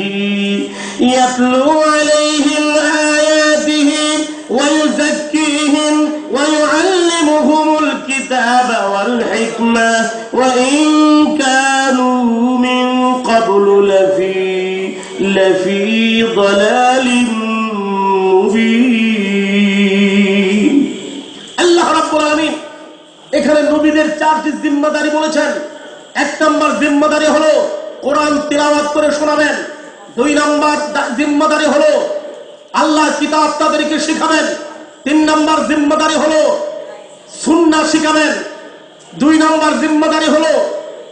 ويزكيهم ويعلمهم الكتاب والحكمة وإن كانوا من قبل لفي ضلال مبين। আল্লাহ রাব্বুল আলামিন এখানে নবীদের চারটি জিম্মাদারি বলেছেন। এক নম্বর জিম্মাদারি হলো কোরআন তিলাওয়াত করে শোনাবেন। দুই নম্বর জিম্মাদারি হলো আল্লাহ কিতাব তাদেরকে শিখাবেন। তিন নম্বর জিম্মাদারি হলো সুন্নাহ শিখাবেন। দুই নম্বর জিম্মাদারি হলো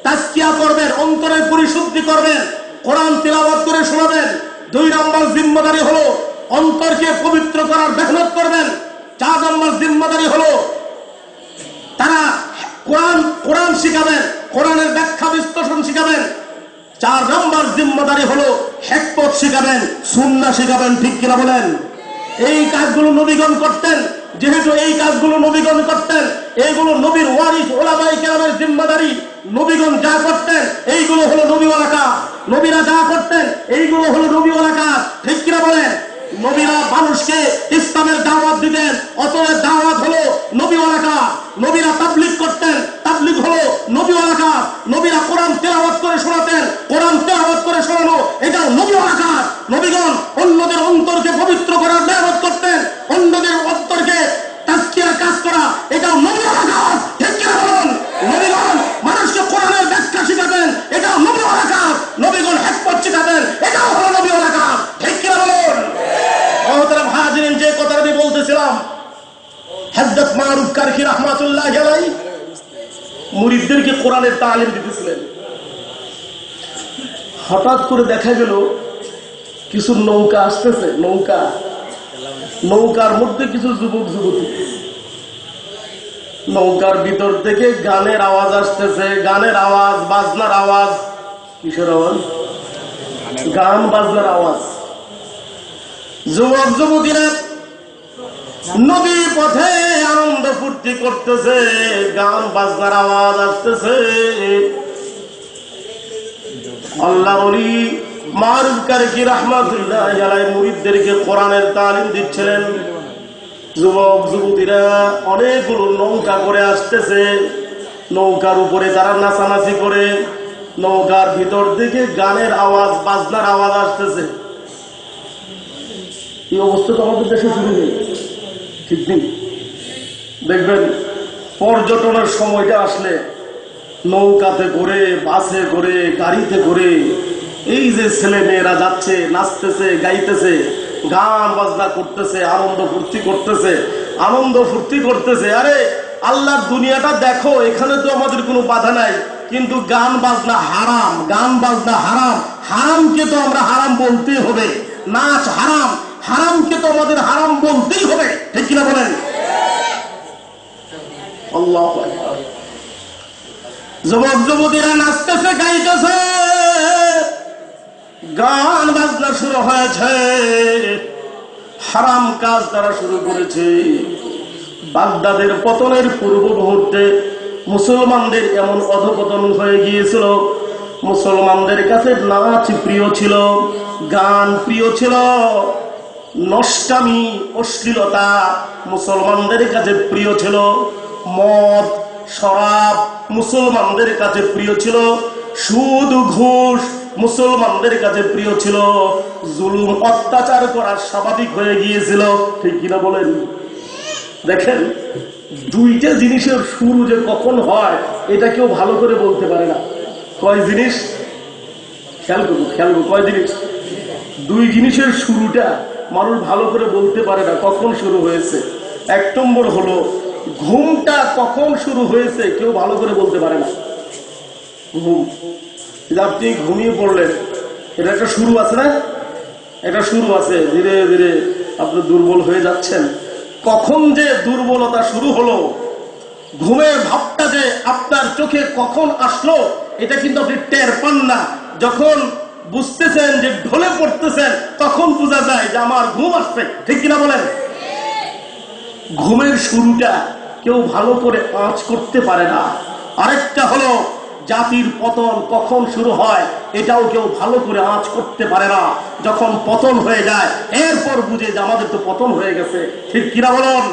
তাজকিয়া করবেন, অন্তরের পরিশুদ্ধি করবেন, কোরআন তিলাওয়াত করে শোনাবেন। দুই নম্বর জিম্মাদারি হলো অন্তরকে পবিত্র করার মেহনত করবেন। চার নম্বর জিম্মাদারি হলো তারা কোরআন শিখাবেন, কোরআনের ব্যাখ্যা বিশ্লেষণ শিখাবেন। চার নম্বর জিম্মাদারি হলো হিকমত শিখাবেন, সুন্নাহ শিখাবেন। ঠিক কিনা বলেন? এই কাজগুলো নবীগণ করতেন। যেহেতু এই কাজগুলো নবীগণ করতেন, এইগুলো নবীর ওয়ারিস উলামায়ে কেরামের জিম্মাদারি। নবীগণ যা করতেন এইগুলো হলো নবীওয়ালা কাজ। নবীরা যা করতেন এইগুলো হলো নবীওয়ালা কাজ। ঠিক কিনা বলেন? নবীরা মানুষকে ইসলামের দাওয়াত দিতেন, অতএব দাওয়াত হলো নবীওয়ালা কাজ। নবীরা তাবলীগ করতেন, তাবলীগ হলো নবীওয়ালা কাজ। নবীরা কোরআন তেলাওয়াত করে শোনাতেন, কোরআন তেলাওয়াত করে শোনানো এটাও নবীওয়ালা কাজ। নবীগণ অন্যদের অন্তরকে পবিত্র করার মেহনত করতেন, অন্যদের অন্তরকে তাজকিয়ার কাজ করা এটাও নবীওয়ালা কাজ। ঠিক কি বলুন? নবীগণ মানুষকে কোরআনের ব্যাখ্যা শিখাতেন, এটাও নবীওয়ালা কাজ। নবীগণ হিকমত শিখাতেন, এটাও হলো নবীওয়ালা কাজ। ঠিক কি বলুন? মুহতারাম হাজিরিন, যে কথাটা আমি বলতেছিলাম, হযরত মারুফ কারকি রাহমাতুল্লাহি আলাইহি মুরিদদেরকে কোরআনের তালিম দিতেছিলেন। হঠাৎ করে দেখা গেল কিছু নৌকা আসতেছে। নৌকার মধ্যে কিছু যুবক যুবতী, নৌকার ভিতর থেকে গানের আওয়াজ আসতেছে। গানের আওয়াজ, বাজনার আওয়াজ। কিসের আওয়াজ? গান বাজনার আওয়াজ। যুবক যুবতীরা নদী পথে আনন্দ ফুর্তি করতেছে, গান বাজনার আওয়াজ আসতেছে। আল্লাহ ওলি মারুফ কারকি রাহমাতুল্লাহি আলাইহি মুরিদদেরকে কোরআনের তালিম দিচ্ছিলেন। যুবক যুবতীরা অনেকগুলো নৌকা করে আসতেছে। নৌকার উপরে তারা নাচানাচি করে, নৌকার ভিতর থেকে গানের আওয়াজ, বাজনার আওয়াজ আসতেছে। এই অবস্থা তো আমাদের দেশে শুরু নেই, ঠিক নেই? দেখবেন পর্যটনের সময়টা আসলে নৌকাতে করে, বাসে করে, গাড়িতে করে এই যে ছেলে মেয়েরা যাচ্ছে, নাচতেছে, গাইতেছে, গান বাজনা করতেছে, আনন্দ ফুর্তি করতেছে। আরে আল্লাহর দুনিয়াটা দেখো, এখানে তো আমাদের কোনো বাধা নাই, কিন্তু গান বাজনা হারাম। গান বাজনা হারাম। হারামকে তো আমরা হারাম বলতেই হবে, নাচ হারাম, হারামকে তো আমাদের হারাম বলতেই হবে, ঠিক কিনা বলেন? আল্লাহু আকবার। যুবক যুবতীরা নাচতেছে, গাইতেছে, গান বাজনা শুরু হয়েছে, হারাম কাজ তারা শুরু করেছে। বাগদাদের পতনের পূর্ব মুহূর্তে মুসলমানদের এমন অধঃপতন হয়ে গিয়েছিল, মুসলমানদের কাছে নাচ প্রিয় ছিল, গান প্রিয় ছিল, নষ্টামি অশ্লীলতা মুসলমানদের কাছে প্রিয় ছিল, মদ শরাব মুসলমানদের কাছে প্রিয় ছিল, সুদ ঘুষ মুসলমানদের কাছে প্রিয় ছিল, জুলুম অত্যাচার করা স্বাভাবিক হয়ে গিয়েছিল, ঠিক কিনা বলেন? দেখেন, দুইটা জিনিসের শুরু যে কখন হয় এটা কেউ ভালো করে বলতে পারে না। কয় জিনিস? খেয়াল করবো, কয় জিনিস? দুই জিনিসের শুরুটা মানুষ ভালো করে বলতে পারে না কখন শুরু হয়েছে। এক নম্বর হলো ঘুমটা কখন শুরু হয়েছে কেউ ভালো করে বলতে পারে না। ঘুম, আপনি ঘুমিয়ে পড়লেন, এটা একটা শুরু আছে না? এটা শুরু আছে, ধীরে ধীরে আপনি দুর্বল হয়ে যাচ্ছেন। কখন যে দুর্বলতা শুরু হলো, ঘুমের ভাবটা যে আপনার চোখে কখন আসলো এটা কিন্তু আপনি টের পান না। যখন বুঝতেছেন যে ঢলে পড়তেছেন তখন বোঝা যায় যে আমার ঘুম আসছে, ঠিক কিনা বলেন? ঘুমের শুরুটা কেউ ভালো করে আঁচ করতে পারে না। আরেকটা হলো জাতির পতন কখন শুরু হয় এটাও কেউ ভালো করে আঁচ করতে পারে না। যখন পতন হয়ে যায় এরপর বুঝে যে আমাদের তো পতন হয়ে গেছে, ঠিক কিনা বলুন?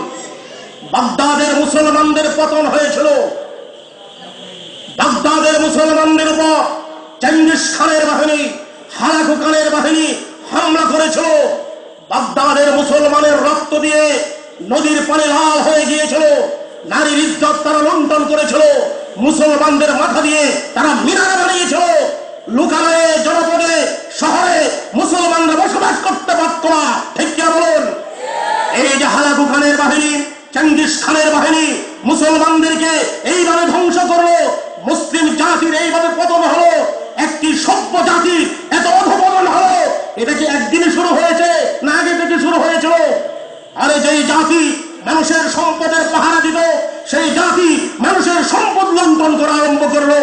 বাগদাদের মুসলমানদের পতন হয়েছিল, বাগদাদের মুসলমানদের উপর চেঙ্গিস খানের বাহিনী, হালাকু খানের বাহিনী হামলা করেছিল। বাগদাদের মুসলমানের রক্ত দিয়ে নদীর পানি লাল হয়ে গিয়েছিল, নারীর ইজ্জত তারা লুণ্ঠন করেছিল, মুসলমানদের মাথা দিয়ে তারা মিনার বানিয়েছিল। লুকালয়ে জনপদে শহরে মুসলমানরা বসবাস করতে পারত না, ঠিক কিনা বলুন? এই যে হালাকু খানের বাহিনী, চেঙ্গিস খানের বাহিনী মুসলমানদেরকে এইভাবে ধ্বংস করলো, মুসলিম জাতির এইভাবে পতন হলো, একটি সভ্য জাতি এত অধঃপতন হলো, এটা কি একদিনে শুরু হয়েছে না আগে থেকে শুরু হয়েছিল? আরে যেই জাতি মানুষের সম্পদের পাহারা দিত সেই জাতি মানুষের সম্পদ লুণ্ঠন করা আরম্ভ করলো।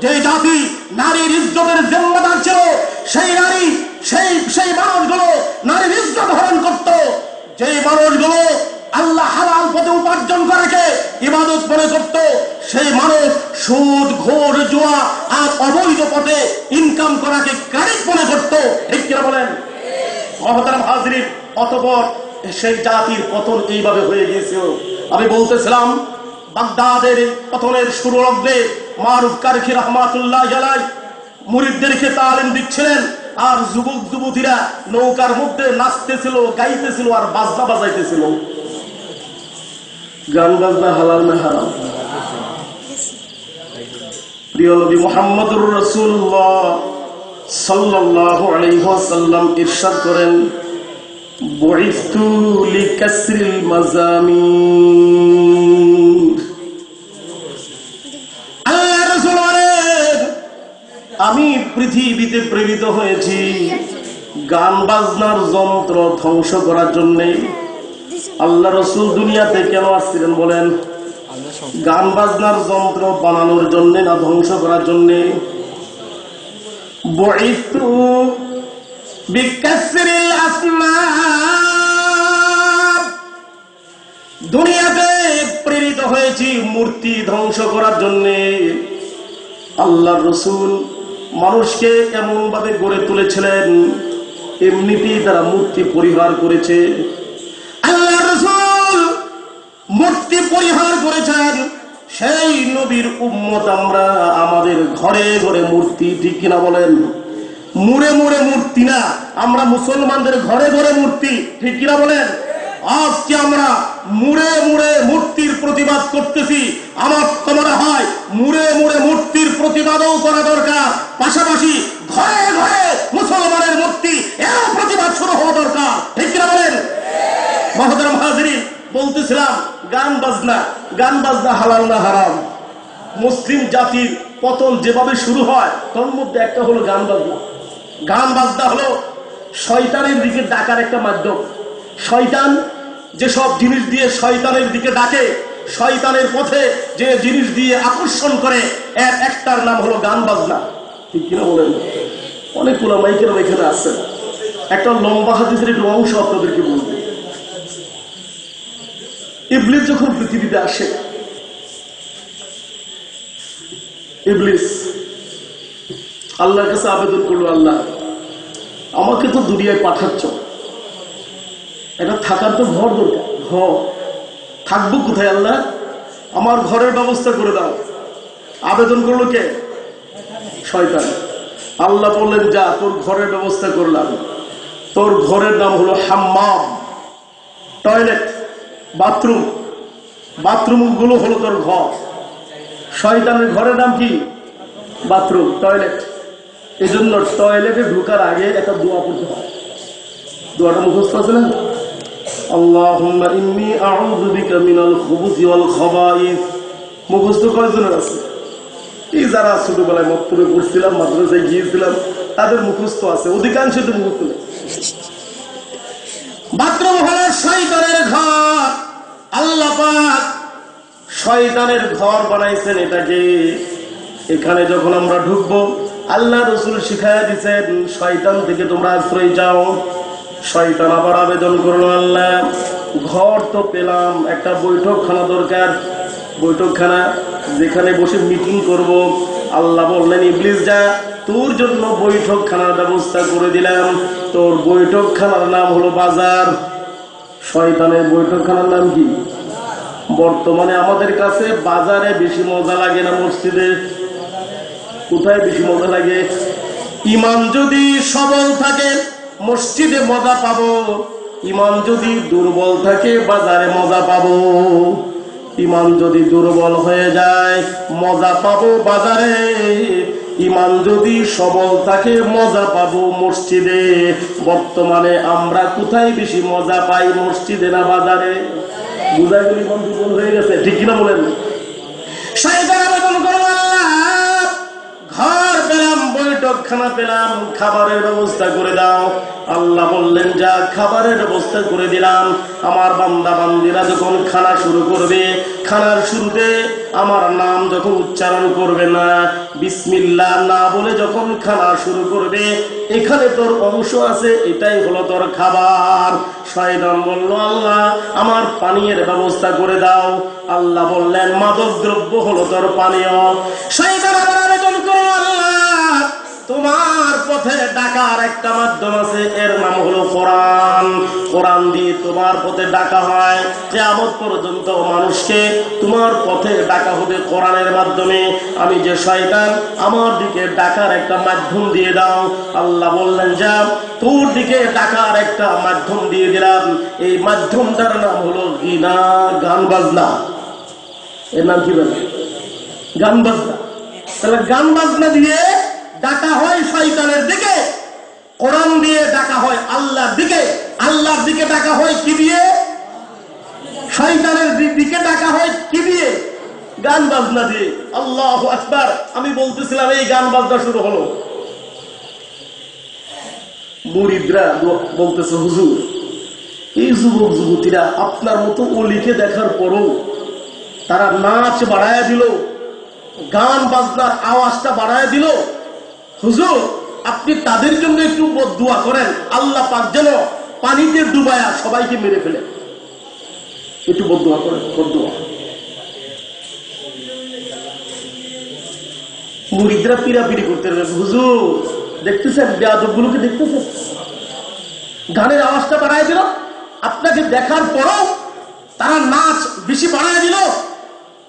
যেই জাতি নারীর ইজ্জতের জিম্মাদার ছিল সেই নারী সেই মানুষগুলো নারীর ইজ্জত হরণ করত। যেই মানুষগুলো আল্লাহ হালাল পথে উপার্জন করাকে ইবাদত মনে করত সেই মানুষ সুদ ঘোর জুয়া আর অবৈধ পথে ইনকাম করাকে কারিক মনে করত, ঠিক কিনা বলেন? মহতারাম হাজরিন, অতঃপর সেই জাতির পতন এইভাবে হয়ে গিয়েছিল। আমি বলতেছিলাম বাগদাদের পতনের শুরু লগ্নে মারুফ কারখি রহমাতুল্লাহ আলাইহি মুরিদদেরকে তালিম দিচ্ছিলেন, আর যুবক যুবতীরা নৌকার মধ্যে নাচতেছিল, গাইতেছিল আর বাজনা বাজাইতেছিল। গান বাজনা হালাল না হারাম? প্রিয় নবী মুহাম্মদুর রাসূলুল্লাহ সাল্লাল্লাহু আলাইহি ওয়াসাল্লাম ইরশাদ করেন, বুইসতু লিকাসরিল মাযামির। আল্লাহ রাসূল বলেন, আমি পৃথিবীতে প্রেরিত হয়েছি গান বাজনার যন্ত্র ধ্বংস করার জন্য। আল্লাহ রাসূল দুনিয়াতে কেন আসছিলেন বলেন? গান বাজনার যন্ত্র বানানোর জন্য না ধ্বংস করার জন্য? বুইসতু বিকাসরিল আসনাম, দুনিয়াতে প্রেরিত হয়েছি মূর্তি ধ্বংস করার জন্য। আল্লাহর রাসূল মানুষকে এমন ভাবে গড়ে তুলেছিলেন এমনিতেই তারা মূর্তি পরিহার করেছে। আল্লাহর রাসূল মূর্তি পরিহার করেছেন, সেই নবীর উম্মত আমরা, আমাদের ঘরে ঘরে মূর্তি, ঠিক কিনা বলেন? মুড়ে মুড়ে মূর্তি না, আমরা মুসলমানদের ঘরে ঘরে মূর্তি, ঠিক কিনা বলেন? আজকে আমরা মুড়ে মুড়ে মূর্তির প্রতিবাদ করতেছি। আমার তো মনে হয় মুড়ে মুড়ে মূর্তির প্রতিবাদও করা দরকার, পাশাপাশি ঘরে ঘরে মুসলমানের মূর্তি এর প্রতিবাদ শুরু হওয়া দরকার, ঠিক কিনা বলেন? মহতারাম হাজিরিন, বলতেছিলাম গান বাজনা হালাল না হারাম? মুসলিম জাতির পতন যেভাবে শুরু হয় তার মধ্যে একটা হলো গান বাজনা। গান বাজনা হলো শয়তানের দিকে ডাকার একটা মাধ্যম। শয়তান যেসব জিনিস দিয়ে শয়তানের দিকে ডাকে, শয়তানের পথে যে জিনিস দিয়ে আকর্ষণ করে, এর একটার নাম হলো গান বাজনা। ঠিক কিনা বলেন? অনেক উলামায়ে এখানে আছেন। একটা লম্বা হাদিসের একটু অংশ আপনাদেরকে বলবো। ইবলিস যখন পৃথিবীতে আসে, ইবলিস আল্লাহর কাছে আবেদন করলো, আল্লাহ আমাকে তো দুনিয়ায় পাঠাচ্ছ, এটা থাকার তো ঘর দরকার। থাকবো কোথায় আল্লাহ? আমার ঘরের ব্যবস্থা করে দাও। আবেদন করলো কে? শয়তান। আল্লাহ বললেন, যা, তোর ঘরের ব্যবস্থা করলাম। তোর ঘরের নাম হলো হাম্মাম, টয়লেট, বাথরুম। বাথরুম গুলো হলো তোর ঘর। শয়তানের ঘরের নাম কি? Bathroom, toilet. এই জন্য টয়লেটে ঢুকার আগে একটা দোয়া পড়তে হয়। দোয়াটা মুখস্থ আছে না? আল্লাহুম্মা ইন্নী আউযু বিকা মিনাল খুবুসি ওয়াল খাবাইস। মুখস্থ কয়জনের আছে? এই যারা ছোটবেলায় মক্তবে পড়ছিলাম, মাদ্রাসায় গিয়েছিলাম, তাদের মুখস্থ আছে, অধিকাংশ তো মুখস্থ নেই। বাথরুম হলো শয়তানের ঘর। আল্লাহ পাক শয়তানের ঘর বানাইছেন এটাকে। এখানে যখন আমরা ঢুকবো, আল্লাহ রাসূল শিখায়া দিয়েছেন, শয়তান থেকে তোমরা আশ্রয় চাও। শয়তান আবার আবেদন করলো, আল্লাহ ঘর তো পেলাম, একটা বৈঠকখানা দরকার, বৈঠকখানা যেখানে বসে মিটিং করব। আল্লাহ বললেন, ইবলিস যা, তোর জন্য বৈঠকখানার ব্যবস্থা করে দিলাম। তোর বৈঠকখানার নাম হলো বাজার। শয়তানের বৈঠকখানার নাম কি? বর্তমানে আমাদের কাছে বাজারে বেশি মজা লাগে না মসজিদে? কোথায় বেশি মজা লাগে? ইমান যদি সবল থাকে মসজিদে মজা পাবো, ইমান যদি দুর্বল থাকে বাজারে মজা পাবো। ইমান যদি দুর্বল হয়ে যায় মজা পাবো বাজারে, ইমান যদি সবল থাকে মজা পাবো মসজিদে। বর্তমানে আমরা কোথায় বেশি মজা পাই, মসজিদে না বাজারে? বুঝা গেল ইমান দুর্বল হয়ে গেছে। ঠিক কিনা বলেন? শয়তান আবেদন করো, আল্লাহ ঘর পেলাম, বৈঠকখানা পেলাম, খাবারের ব্যবস্থা করে দাও। আল্লাহ বললেন, যা, খাবারের ব্যবস্থা করে দিলাম। আমার বান্দা বান্দিরা যখন খানা শুরু করবে, খানার শুরুতে আমার নাম যখন উচ্চারণ করবে না, বিসমিল্লাহ না বলে যখন খানা শুরু করবে, এখানে তোর অংশ আছে, এটাই হলো তোর খাবার। শয়তান বলল, আল্লাহ আমার পানীয়ের ব্যবস্থা করে দাও। আল্লাহ বললেন, মাদক দ্রব্য হলো তোর পানীয়। শয়তান আবার আবেদন করো, আল্লাহ তোমার পথে ডাকার একটা মাধ্যম আছে, এর নাম হলো কোরআন। কোরআন দিয়ে তোমার পথে ডাকা হয়। কিয়ামত পর্যন্ত মানুষকে তোমার পথে ডাকা হবে কোরআনের মাধ্যমে। আমি যে শয়তান, আমার দিকে ডাকার একটা মাধ্যম দিয়ে দাও। আল্লাহ বললেন, যা, তোর দিকে ডাকার একটা মাধ্যম দিয়ে দিলাম। এই মাধ্যমটার নাম হলো গিনা, গান বাজনা। এর নাম কি বলে? গান বাজনা। তাহলে গান বাজনা দিয়ে ডাকা হয় শয়তানের দিকে, কোরআন দিয়ে ডাকা হয় আল্লাহর দিকে। আল্লাহর দিকে ডাকা হয় কি দিয়ে? শয়তানের দিকে ডাকা হয় কি দিয়ে? গান বাজনা দিয়ে। আল্লাহু আকবার। আমি বলতেছিলাম, এই গান বাজনা শুরু হলো। মুরিদরা বলতেছে, হুজুর এই যুবক যুবতীরা আপনার মতো ওলিকে দেখার পরও তারা নাচ বাড়ায় দিল, গান বাজনার আওয়াজটা বাড়ায় দিল। হুজুর আপনি তাদের জন্য একটু বদদুয়া করেন, আল্লাহ পাক যেন পানিতে ডুবায়া সবাইকে মেরে ফেলে। একটু বদদুয়া করেন, বদদুয়া। মুরিদরা পিরাপিরি করতে হবে। হুজুর দেখতেছেন, বেয়াদবগুলোকে দেখতেছেন, গানের আওয়াজটা বাড়ায় দিল, আপনাকে দেখার পরও তারা নাচ বেশি বাড়ায় দিল।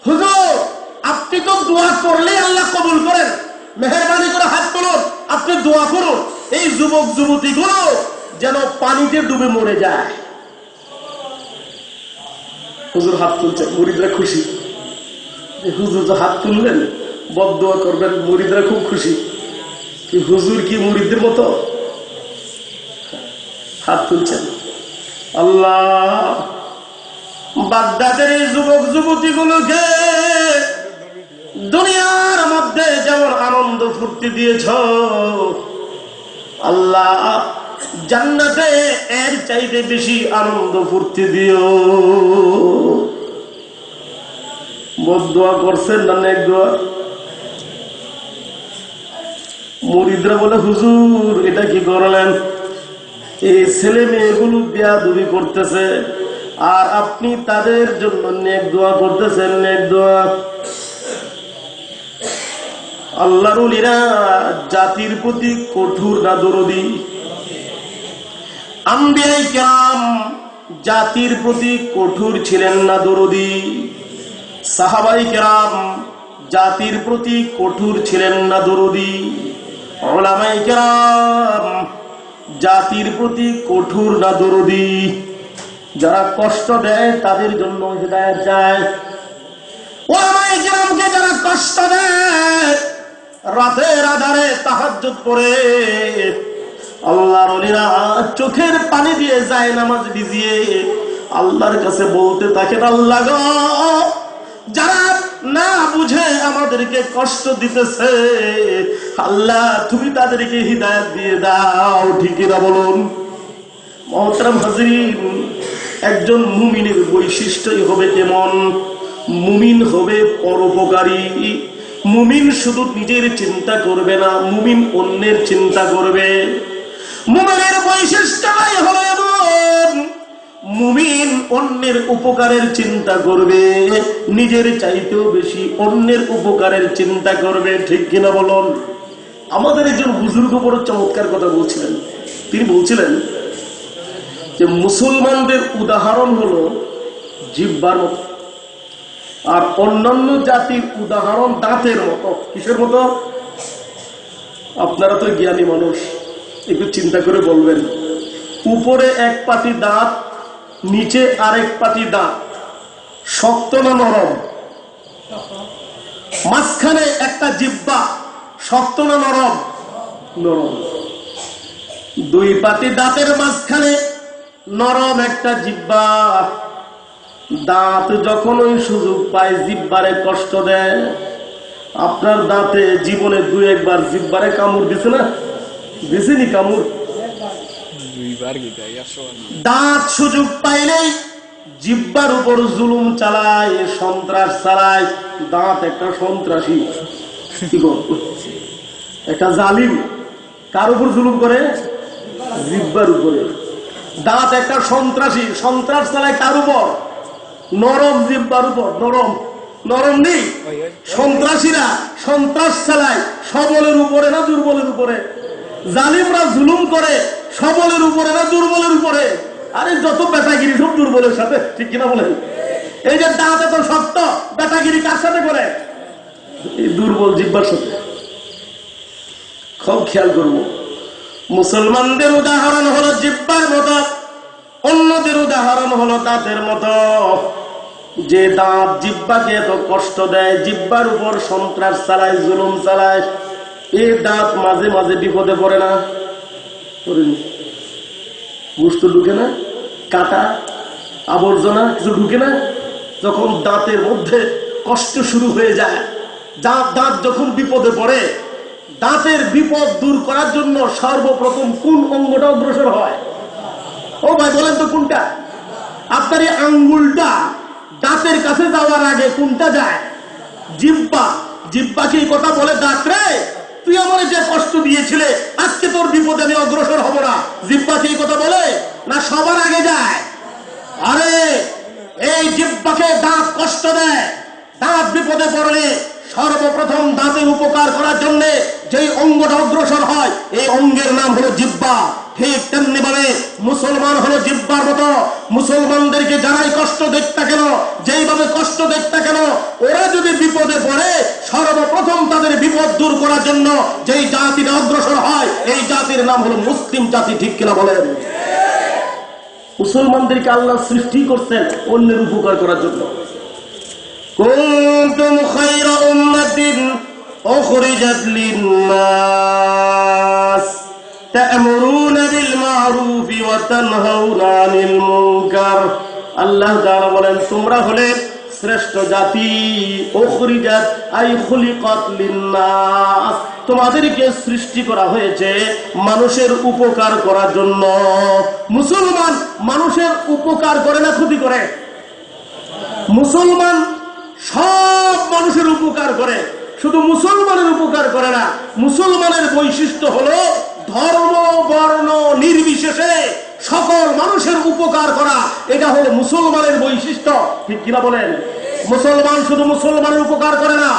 হুজুর আপনি তো দোয়া করলেই আল্লাহ কবুল করেন, মেহেরবানি করে হাত তুলুন, আপনি দোয়া করুন এই যুবক যুবতী গুলো যেন পানিতে ডুবে মরে যায়। হুজুর হাত তুলছেন, মুরিদরা খুশি। হুজুর যে হাত তুললেন, বদদোয়া করবেন, মুরিদরা খুব খুশি। হুজুর কি মুরিদদের মতো? হাত তুলছেন। আল্লাহ বাগদাদের এই যুবক যুবতী গুলোকে দুনিয়ার মধ্যে যেমন আনন্দ ফুর্তি দিয়েছ, আল্লাহ জান্নাতে এর চাইতে বেশি আনন্দ ফুর্তি দিও। বদদোয়া করছেন না নেক দোয়া? মুরিদরা বলে হুজুর এটা কি করলেন, এই ছেলে মেয়েগুলো বেয়াদবি করতেছে আর আপনি তাদের জন্য নেক দোয়া করতেছেন। নেক দোয়া আল্লাহর ওলিরা জাতির প্রতি কঠোর না দরদি? আম্বিয়ায়ে কেরাম জাতির প্রতি কঠোর ছিলেন না দরদি? সাহাবায়ে কেরাম জাতির প্রতি কঠোর ছিলেন না দরদি? উলামায়ে কেরাম জাতির প্রতি কঠোর না দরদি? যারা কষ্ট দেয় তাদের জন্য হিদায়াত যায়। উলামায়ে কেরামকে যারা কষ্ট দেয়, রাতের আধারে তাহাজ্জুদ পড়ে আল্লাহর ওলিরা চোখের পানি দিয়ে যায় নামাজ ভিজিয়ে আল্লাহর কাছে বলতে থাকেন, আল্লাহ গো, যারা না বুঝে আমাদেরকে কষ্ট দিতেছে, আল্লাহ তুমি তাদেরকে হিদায়াত দিয়ে দাও। ঠিক না বলুন? মুহতারাম হাজিরিন, একজন মুমিনের বৈশিষ্ট্যই হবে কেমন? মুমিন হবে পরোপকারী। মুমিন শুধু নিজের চিন্তা করবে না, মুমিন অন্যের চিন্তা করবে। মুমিনের বৈশিষ্ট্যটাই হলো এমন, মুমিন অন্যের উপকারের চিন্তা করবে, নিজের চাইতেও বেশি অন্যের উপকারের চিন্তা করবে। ঠিক কিনা বলুন? আমাদের একজন বুজুর্গ বড় চমৎকার কথা বলছিলেন। তিনি বলছিলেন যে মুসলমানদের উদাহরণ হলো জিহ্বার মতো, আর অন্যান্য জাতির উদাহরণ দাঁতের মতো। কিসের মতো? আপনারা তো জ্ঞানী মানুষ, একটু চিন্তা করে বলবেন। উপরে এক পাটি দাঁত, নিচে আরেক পাটি দাঁত, শক্ত না নরম? মাঝখানে একটা জিহ্বা, শক্ত না নরম? নরম। দুই পাটি দাঁতের মাঝখানে নরম একটা জিহ্বা। দাঁত যখন ওই সুযোগ পায় জিহ্বারে কষ্ট দেয়। আপনার দাঁতে জীবনে দুই একবার জিহ্বারে কামড় দিছে না? দিছেনি কামড়? দাঁত সুযোগ পাইলেই জিহ্বার উপর জুলুম চালায়, সন্ত্রাস চালায়। দাঁত একটা সন্ত্রাসী, একটা জালিম। কার উপর জুলুম করে? জিহ্বার উপরে। দাঁত একটা সন্ত্রাসী, সন্ত্রাস চালায় কার উপর? নরম জিহ্বার উপর। নরম নরম নেই? সন্ত্রাসীরা সন্ত্রাস চালায় সবলের উপরে না দুর্বলের উপরে? জালিমরা জুলুম করে সবলের উপরে না দুর্বলের উপরে? আরে যত বেটাগিরি সব দুর্বলের সাথে। ঠিক কিনা বলেন? এই যে দাঁত এত শক্ত, বেটাগিরি কার সাথে করে? এই দুর্বল জিহ্বার সাথে। খুব খেয়াল করবো। মুসলমানদের উদাহরণ হলো জিহ্বার মতো, অন্যদের উদাহরণ হলো দাঁতের মতো। যে দাঁত জিহ্বাকে এত কষ্ট দেয়, জিহ্বার উপর সন্ত্রাস চালায়, জুলুম চালায়, এই দাঁত মাঝে মাঝে বিপদে পড়ে না? গোশত ঢুকে না? কাটা আবর্জনা কিছু ঢুকে না? যখন দাঁতের মধ্যে কষ্ট শুরু হয়ে যায়, দাঁত যখন বিপদে পড়ে, দাঁতের বিপদ দূর করার জন্য সর্বপ্রথম কোন অঙ্গটা অগ্রসর হয়? ও ভাই বলেন তো কোনটা? আপনার এই আঙ্গুলটা দাঁতের কাছে যাওয়ার আগে কোনটা যায়? জিহ্বা। জিহ্বাকে এই কথা বলে, দাঁত রে তুই আমার যে কষ্ট দিয়েছিলে, আজকে তোর বিপদে আমি অগ্রসর হব না। জিহ্বাকে এই কথা বলে না সবার আগে যায়? আরে এই জিহ্বাকে দাঁত কষ্ট দেয়। দাঁত বিপদে পড়লে সর্বপ্রথম দাঁতের উপকার করার জন্য যেই অঙ্গটা অগ্রসর হয়, এই অঙ্গের নাম হলো জিহ্বা। ঠিক তেমনি ভাবে মুসলমান হলো জিহ্বার মতো। মুসলমানদেরকে যারাই কষ্ট দেখতে কেন, যেইভাবে কষ্ট দেখতে কেন, ওরা যদি বিপদে পড়ে সর্বপ্রথম তাদের বিপদ দূর করার জন্য যেই জাতিটা অগ্রসর হয়, এই জাতির নাম হলো মুসলিম জাতি। ঠিক কিনা বলেন? মুসলমানদেরকে আল্লাহ সৃষ্টি করছেন অন্যের উপকার করার জন্য। কুনতুম খায়রা উম্মাতিন উখরিজাত লিন-নাস তা'মুরুনা বিল মা'রুফি ওয়া তানহাউনা আনিল মুনকার। আল্লাহ তাআলা বলেন, তোমরা হলে শ্রেষ্ঠ জাতি, উখরিজাত আই খুলিকাত লিন্নাস, তোমাদেরকে সৃষ্টি করা হয়েছে মানুষের উপকার করার জন্য। মুসলমান মানুষের উপকার করে না ক্ষতি করে? মুসলমান সব মানুষের উপকার করে, শুধু মুসলমানের উপকার করে না। মুসলমানের বৈশিষ্ট্য হলো ধর্ম বর্ণ নির্বিশেষে সকল মানুষের উপকার করা, এটা হলো মুসলমানের বৈশিষ্ট্য। ঠিক কিনা বলেন? মুসলমান শুধু মুসলমানের উপকার করে না,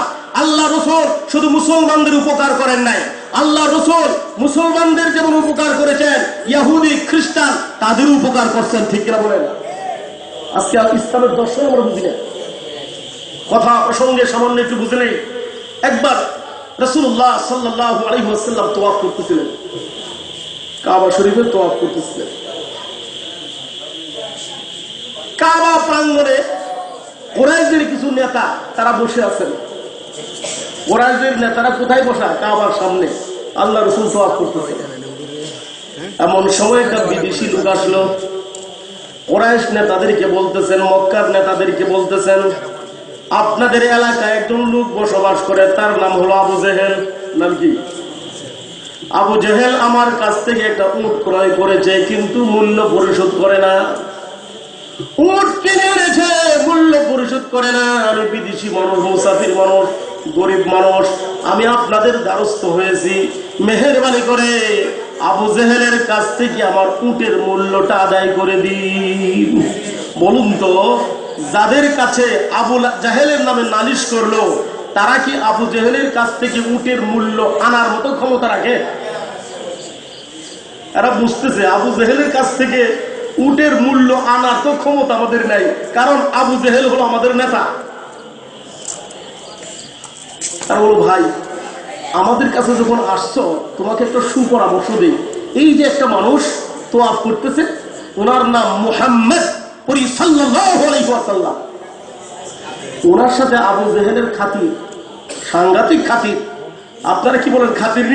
আল্লাহ রাসূল শুধু মুসলমানদের উপকার করেন নাই। আল্লাহ রাসূল মুসলমানদের যেমন উপকার করেছেন, ইহুদি খ্রিস্টান তাদের উপকার করছেন। ঠিক কিনা বলেন? আজকে ইসলামের দর্শন আমরা বুঝি না, কথা প্রসঙ্গে সামান্য একটু বুঝে নেই। একবার রাসূলুল্লাহ সাল্লাল্লাহু আলাইহি ওয়াসাল্লাম তওয়াফ করতেছিলেন, কাবা শরীফে তওয়াফ করতেছিলেন। কাবা প্রাঙ্গণে কুরাইশের কিছু নেতা তারা বসে আছেন। কুরাইশের নেতারা কোথায় বসা? কাবার সামনে। আল্লাহ রাসূল তওয়াফ করতেছিলেন। এমন সময় একটা বিদেশি লোক আসলো। কুরাইশ নেতাদেরকে বলতেছেন, মক্কার নেতাদেরকে বলতেছেন, আপনাদের এলাকায় একজন লোক বসবাস করে, তার নাম হলো আবু জেহেল। নাম কি? আবু জেহেল আমার কাছ থেকে একটা উট ক্রয় করেছে, কিন্তু মূল্য পরিশোধ করে না। উট কিনে এনেছে, মূল্য পরিশোধ করে না। আমি বিদেশি মানুষ, মুসাফির মানুষ, গরিব মানুষ, আমি আপনাদের দ্বারস্থ হয়েছি, মেহেরবানি করে আবু জেহেলের কাছ থেকে আমার উটের মূল্যটা আদায় করে দিন। বলুন তো, যাদের কাছে আবু জাহেলের নামে নালিশ করলো, তারা কি আবু জেহেলের কাছ থেকে উটের মূল্য আনার মতো ক্ষমতা রাখে? এরা বুঝতেছে আবু জেহেলের কাছ থেকে উটের মূল্য আনার তো ক্ষমতা আমাদের নাই, কারণ আবু জেহেল হলো আমাদের নেতা। আর বলো, ভাই আমাদের কাছে যখন আসছো, তোমাকে একটা সুপরামর্শ দিই। এই যে একটা মানুষ তওয়াফ করতেছে, ওনার নাম মুহাম্মদ সাল্লাল্লাহু আলাইহি ওয়াসাল্লাম। ওনার সাথে আবু জেহেলের খাতির, সাংঘাতিক খাতির। আপনারা কি বলেন, খাতির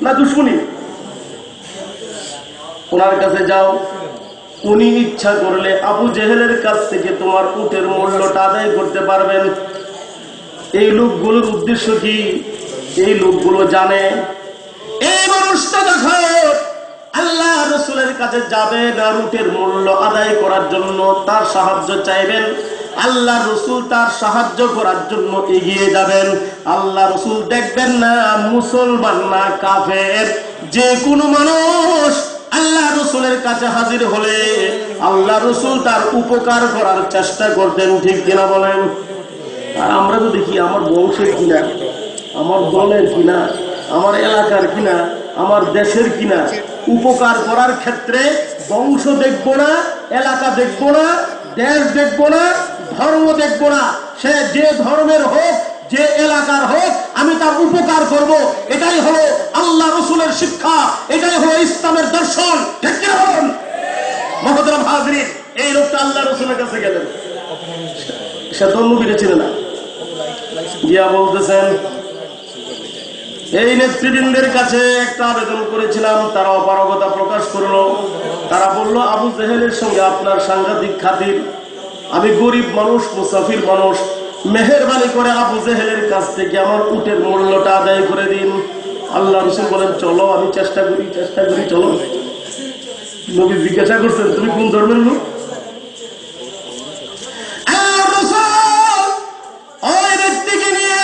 না দুশমনী? ওনার কাছে যাও, উনি ইচ্ছা করলে আবু জেহেলের কাছ থেকে তোমার উটের মূল্যটা আদায় করতে পারবেন। এই লোকগুলোর উদ্দেশ্য কি? এই লোকগুলো জানে এই মানুষটা যখন আল্লাহ রাসূলের কাছে যাবেন আর উটের মূল্য আদায় করার জন্য তার সাহায্য চাইবেন, আল্লাহ রাসূল তার সাহায্য করার জন্য এগিয়ে যাবেন। আল্লাহ রাসূল দেখবেন না মুসলমান না কাফের, যে কোনো মানুষ আল্লাহ রাসূলের কাছে হাজির হলে আল্লাহ রাসূল তার উপকার করার চেষ্টা করতেন। ঠিক কিনা বলেন? আর আমরা তো দেখি আমার বংশের কিনা, আমার দলের কিনা, আমার এলাকার কিনা, আমার দেশের কিনা, উপকার করার ক্ষেত্রে বংশ দেখবো না, এলাকা দেখবো না, দেশ দেখবো না, ধর্ম দেখবো না। সে যে ধর্মের হোক, যে এলাকার হোক, আমি তার উপকার করব। এটাই হলো আল্লাহ রাসূলের শিক্ষা, এটাই হলো ইসলামের দর্শন। ঠিক কিনা বলেন? মুহতারাম হাজিরিন, এই লোকটা আল্লাহ রাসূলের কাছে গেলেন, সে নবীকে চিনে না, গিয়া বলতেছেন, এই নেতৃবৃন্দের কাছে একটা আবেদন করেছিলাম, তারা অপারগতা প্রকাশ করলো। তারা বলল, আবু জেহেলের সঙ্গে আপনার সাংঘাতিক খাতির, আমি গরিব মানুষ, মুসাফির মানুষ, মেহেরবানি করে আবু জেহেলের কাছ থেকে আমার উটের মূল্যটা আদায় করে দিন। আল্লাহ রাসূল বলেন, চলো আমি চেষ্টা করি, চলো। নবী জিজ্ঞাসা করছেন, তুমি কোন ধর্মের লোক? ওই ব্যক্তিকে নিয়ে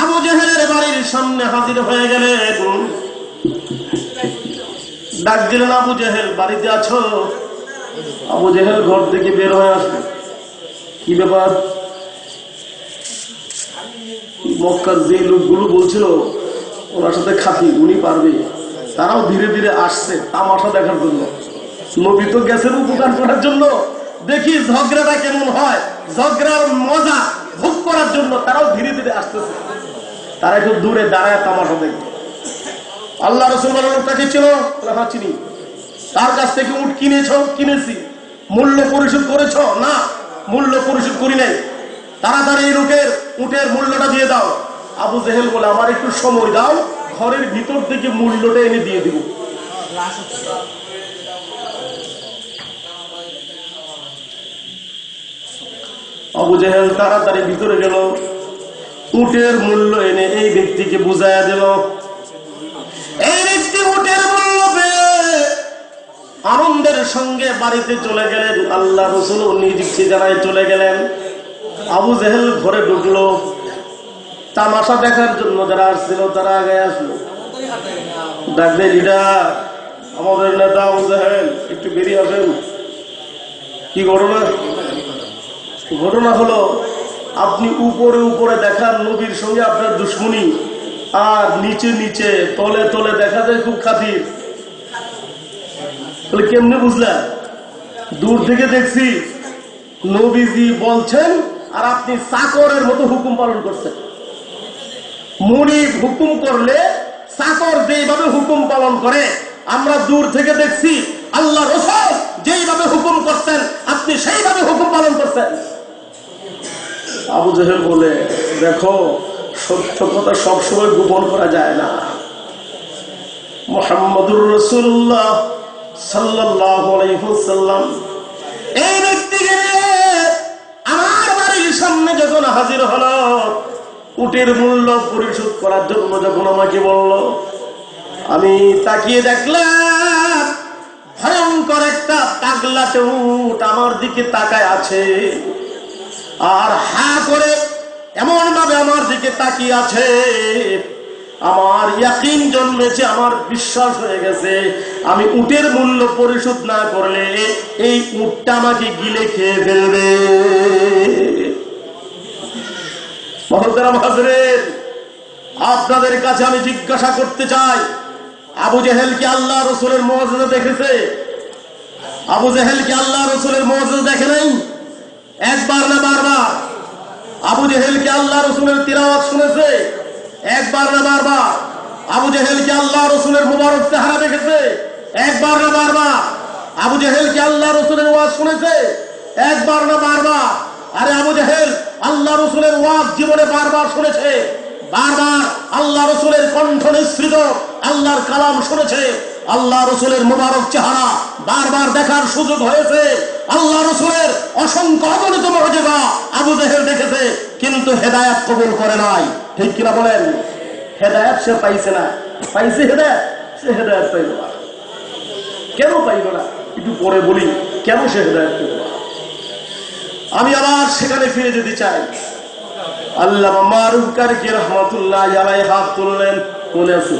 আবু জেহেলের বাড়ির সামনে হাজির হয়ে গেলেন। ডাক দিলেন, আবু জেহেল বাড়িতে আছো? আবু জেহেল ঘর থেকে বের হয়ে আসবে। কি ব্যাপার? মক্কার যে লোকগুলো বলছিল ওনার সাথে খাতি, উনি পারবে, তারাও ধীরে ধীরে আসছে তামাশা দেখার জন্য। নবী তো গেছেন উপকার করার জন্য, দেখি ঝগড়াটা কেমন হয়, ঝগড়ার মজা ভোগ করার জন্য তারাও ধীরে ধীরে আসতেছে। তারা একটু দূরে দাঁড়ায় তামাশা দেখবে। আল্লাহ রাসূল বলেন, লোকটাকে চিনো? হ্যাঁ চিনি। তার কাছ থেকে উট কিনেছি, মূল্য পরিশোধ করেছ? না, মূল্য পরিশোধ করি নাই। তাড়াতাড়ি এই লোকের উটের মূল্যটা দিয়ে দাও। আবু জেহেল বলে, আমার একটু সময় দাও, ঘরের ভিতর থেকে মূল্যটা এনে দিয়ে দিব। আবু জেহেল তাড়াতাড়ি ভিতরে গেল, উটের মূল্য এনে এই ব্যক্তিকে বুঝাইয়া দিল। এই ব্যক্তি উটের মূল্য পেয়ে আনন্দের সঙ্গে বাড়িতে চলে গেলেন। আল্লাহ রাসূল নিজ ঠিকানায় চলে গেলেন। আবু জেহেল ঘরে ঢুকলো, তামাশা দেখার জন্য যারা আসছিল তারা আগে আসলো। ডাকলে লিডার, আমাদের নেতা আবু জেহেল, একটু বেরিয়ে আসেন। কি ঘটনা? ঘটনা হলো আপনি উপরে উপরে দেখার নবীর সঙ্গে আপনার দুশ্মনী, আর নিচে নিচে তলে তলে দেখা যায় খুব খাতির। বলে কেমনে বুঝলেন? দূর থেকে দেখছি নবীজি বলছেন আর আপনি চাকরের মতো হুকুম পালন করছেন। মুনিব হুকুম করলে চাকর যেভাবে হুকুম পালন করে, আমরা দূর থেকে দেখছি আল্লাহ রাসূল যেইভাবে হুকুম করছেন আপনি সেইভাবে হুকুম পালন করছেন। আবু জেহেল বলে, দেখো সত্য কথা সবসময় গোপন করা যায় না। মুহাম্মদুর রাসূলুল্লাহ সাল্লাল্লাহু আলাইহি ওয়াসাল্লাম এই ব্যক্তিকে আমার বাড়ির সামনে যখন হাজির হলো, উটের মূল্য পরিশোধ করার জন্য যখন আমাকে বলল, আমি তাকিয়ে দেখলাম ভয়ঙ্কর একটা পাগলাটে উট আমার দিকে তাকায় আছে, আর হা করে এমন ভাবে আমার দিকে তাকিয়ে আছে, আমার ইয়াকিন জন্মেছে, আমার বিশ্বাস হয়ে গেছে আমি উটের মূল্য পরিশোধ না করলে এই উটটা আমাকে গিলে খেয়ে ফেলবে। মহতারাম হাজরেন, আপনাদের কাছে আমি জিজ্ঞাসা করতে চাই, আবু জেহেল কি আল্লাহ রাসূলের মুজিজা দেখেছে? আবু জেহেল কি আল্লাহ রাসূলের মুজিজা দেখে নাই? একবার না বারবার? আবু জেহেল কি আল্লাহ রাসূলের তিলাওয়াত শুনেছে? একবার না বারবার? আবু জেহেল কি আল্লাহ রাসূলের মুবারক চেহারা দেখেছে? একবার না বারবার? আবু জেহেল কি আল্লাহ রাসূলের ওয়াজ শুনেছে? একবার না বারবার? আরে আবু জেহেল আল্লাহ রাসূলের ওয়াজ জীবনে বারবার শুনেছে, বারবার আল্লাহ রাসূলের কণ্ঠ নিঃসৃত আল্লাহর কালাম শুনেছে, আল্লাহ রাসূলের মুবারক চেহারা বারবার দেখার সুযোগ হয়েছে, আল্লাহ রাসূলের অসংখ্য অগণিত মুজিজা আবু জেহেল দেখেছে, কিন্তু হেদায়েত কবুল করে নাই। ঠিক কিনা বলেন? হেদায়েত সে পাইছে না। পাইছে হেদায়েত? সে হেদায়েত পাইল না। কেন পাইল না একটু পরে বলি, কেন সে হেদায়েত পেল না। আমি আবার সেখানে ফিরে যেতে চাই। আল্লামা মারুফ কারকি রাহমাতুল্লাহ আলাইহি হাত তুললেন, মনে আছে?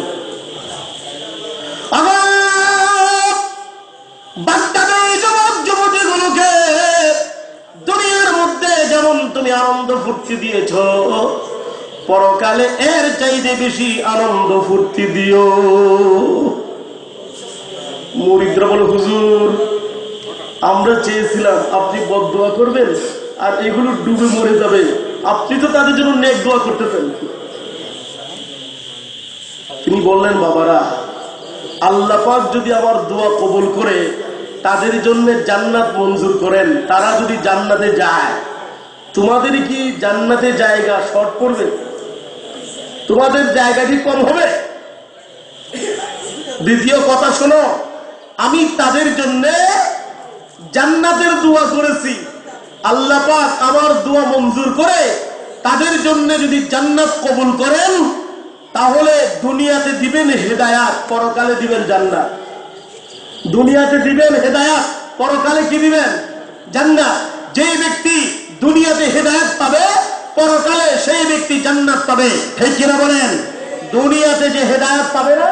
বাগদাদের যুবক যুবতীগুলোকে দুনিয়ার মধ্যে যেমন তুমি আনন্দ ফুর্তি দিয়েছ, পরকালে এর চাইতে বেশি আনন্দ ফুর্তি দিও। মুরিদরা বলে, হুজুর আমরা চেয়েছিলাম আপনি বদদোয়া করবেন আর এগুলো ডুবে মরে যাবে, আপনি তো তাদের জন্য নেক দোয়া করতেছেন। তিনি বললেন, বাবারা আল্লাহ পাক যদি আমার দোয়া কবুল করে তাদের জন্য জান্নাত মঞ্জুর করেন, তারা যদি জান্নাতে যায়, তোমাদের কি জান্নাতে জায়গা শর্ট পড়বে? তোমাদের জায়গা কি কম হবে? দ্বিতীয় কথা শোনো, আমি তাদের জন্য জান্নাতের দোয়া করেছি, আল্লাহ পাক আমার দোয়া মঞ্জুর করে তাদের জন্য যদি জান্নাত কবুল করেন, তাহলে দুনিয়াতে দিবেন হেদায়াত, পরকালে দিবেন জান্নাত। দুনিয়াতে দিবেন হেদায়াত, পরকালে কি দিবেন? জান্নাত। যে ব্যক্তি দুনিয়াতে হেদায়াত পাবে, পরকালে সেই ব্যক্তি জান্নাত পাবে। ঠিক কিনা বলেন? দুনিয়াতে যে হেদায়াত পাবে না,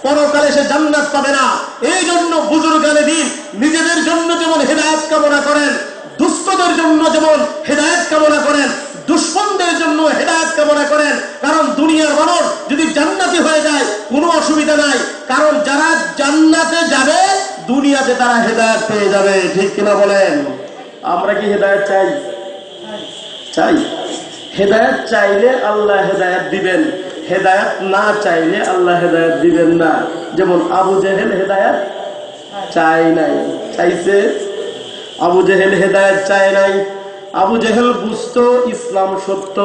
পরকালে সে জান্নাত পাবে না। এই জন্য বুজুর্গানে দিন নিজেদের জন্য যেমন হেদায়াত কামনা করেন, দুস্থদের জন্য যেমন হেদায়াত কামনা করেন, দুশ্মনদের জন্য হেদায়েত কামনা করেন। কারণ দুনিয়ার মানুষ যদি জান্নাতি হয়ে যায় কোনো অসুবিধা নাই, কারণ যারা জান্নাতে যাবে দুনিয়াতে তারা হেদায়েত পেয়ে যাবে। ঠিক কিনা বলেন? আমরা কি হেদায়েত চাই? চাই। হেদায়েত চাইলে আল্লাহ হেদায়েত দিবেন, হেদায়েত না চাইলে আল্লাহ হেদায়েত দিবেন না। যেমন আবু জেহেল হেদায়েত চাই নাই, চাইছে? আবু জেহেল হেদায়েত চায় নাই। আবু জেহেল বুঝতো ইসলাম সত্য,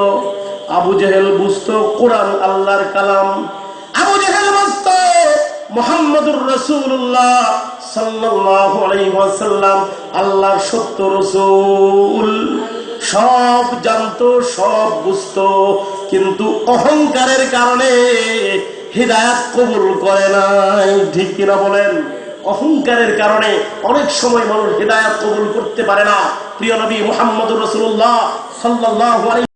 আবু জেহেল বুঝতো কোরআন আল্লাহর কালাম, আবু জেহেল বুঝতো মুহাম্মদুর রাসূলুল্লাহ সাল্লাল্লাহু আলাইহি ওয়াসাল্লাম আল্লাহর সত্য রাসূল। সব জানতো, সব বুঝতো, কিন্তু অহংকারের কারণে হিদায়াত কবুল করে নাই। ঠিক কিনা বলেন? অহংকারের কারণে অনেক সময় মানুষ হিদায়াত কবুল করতে পারে না। প্রিয় নবী মুহাম্মদুর রাসূলুল্লাহ সাল্লাল্লাহু আলাইহি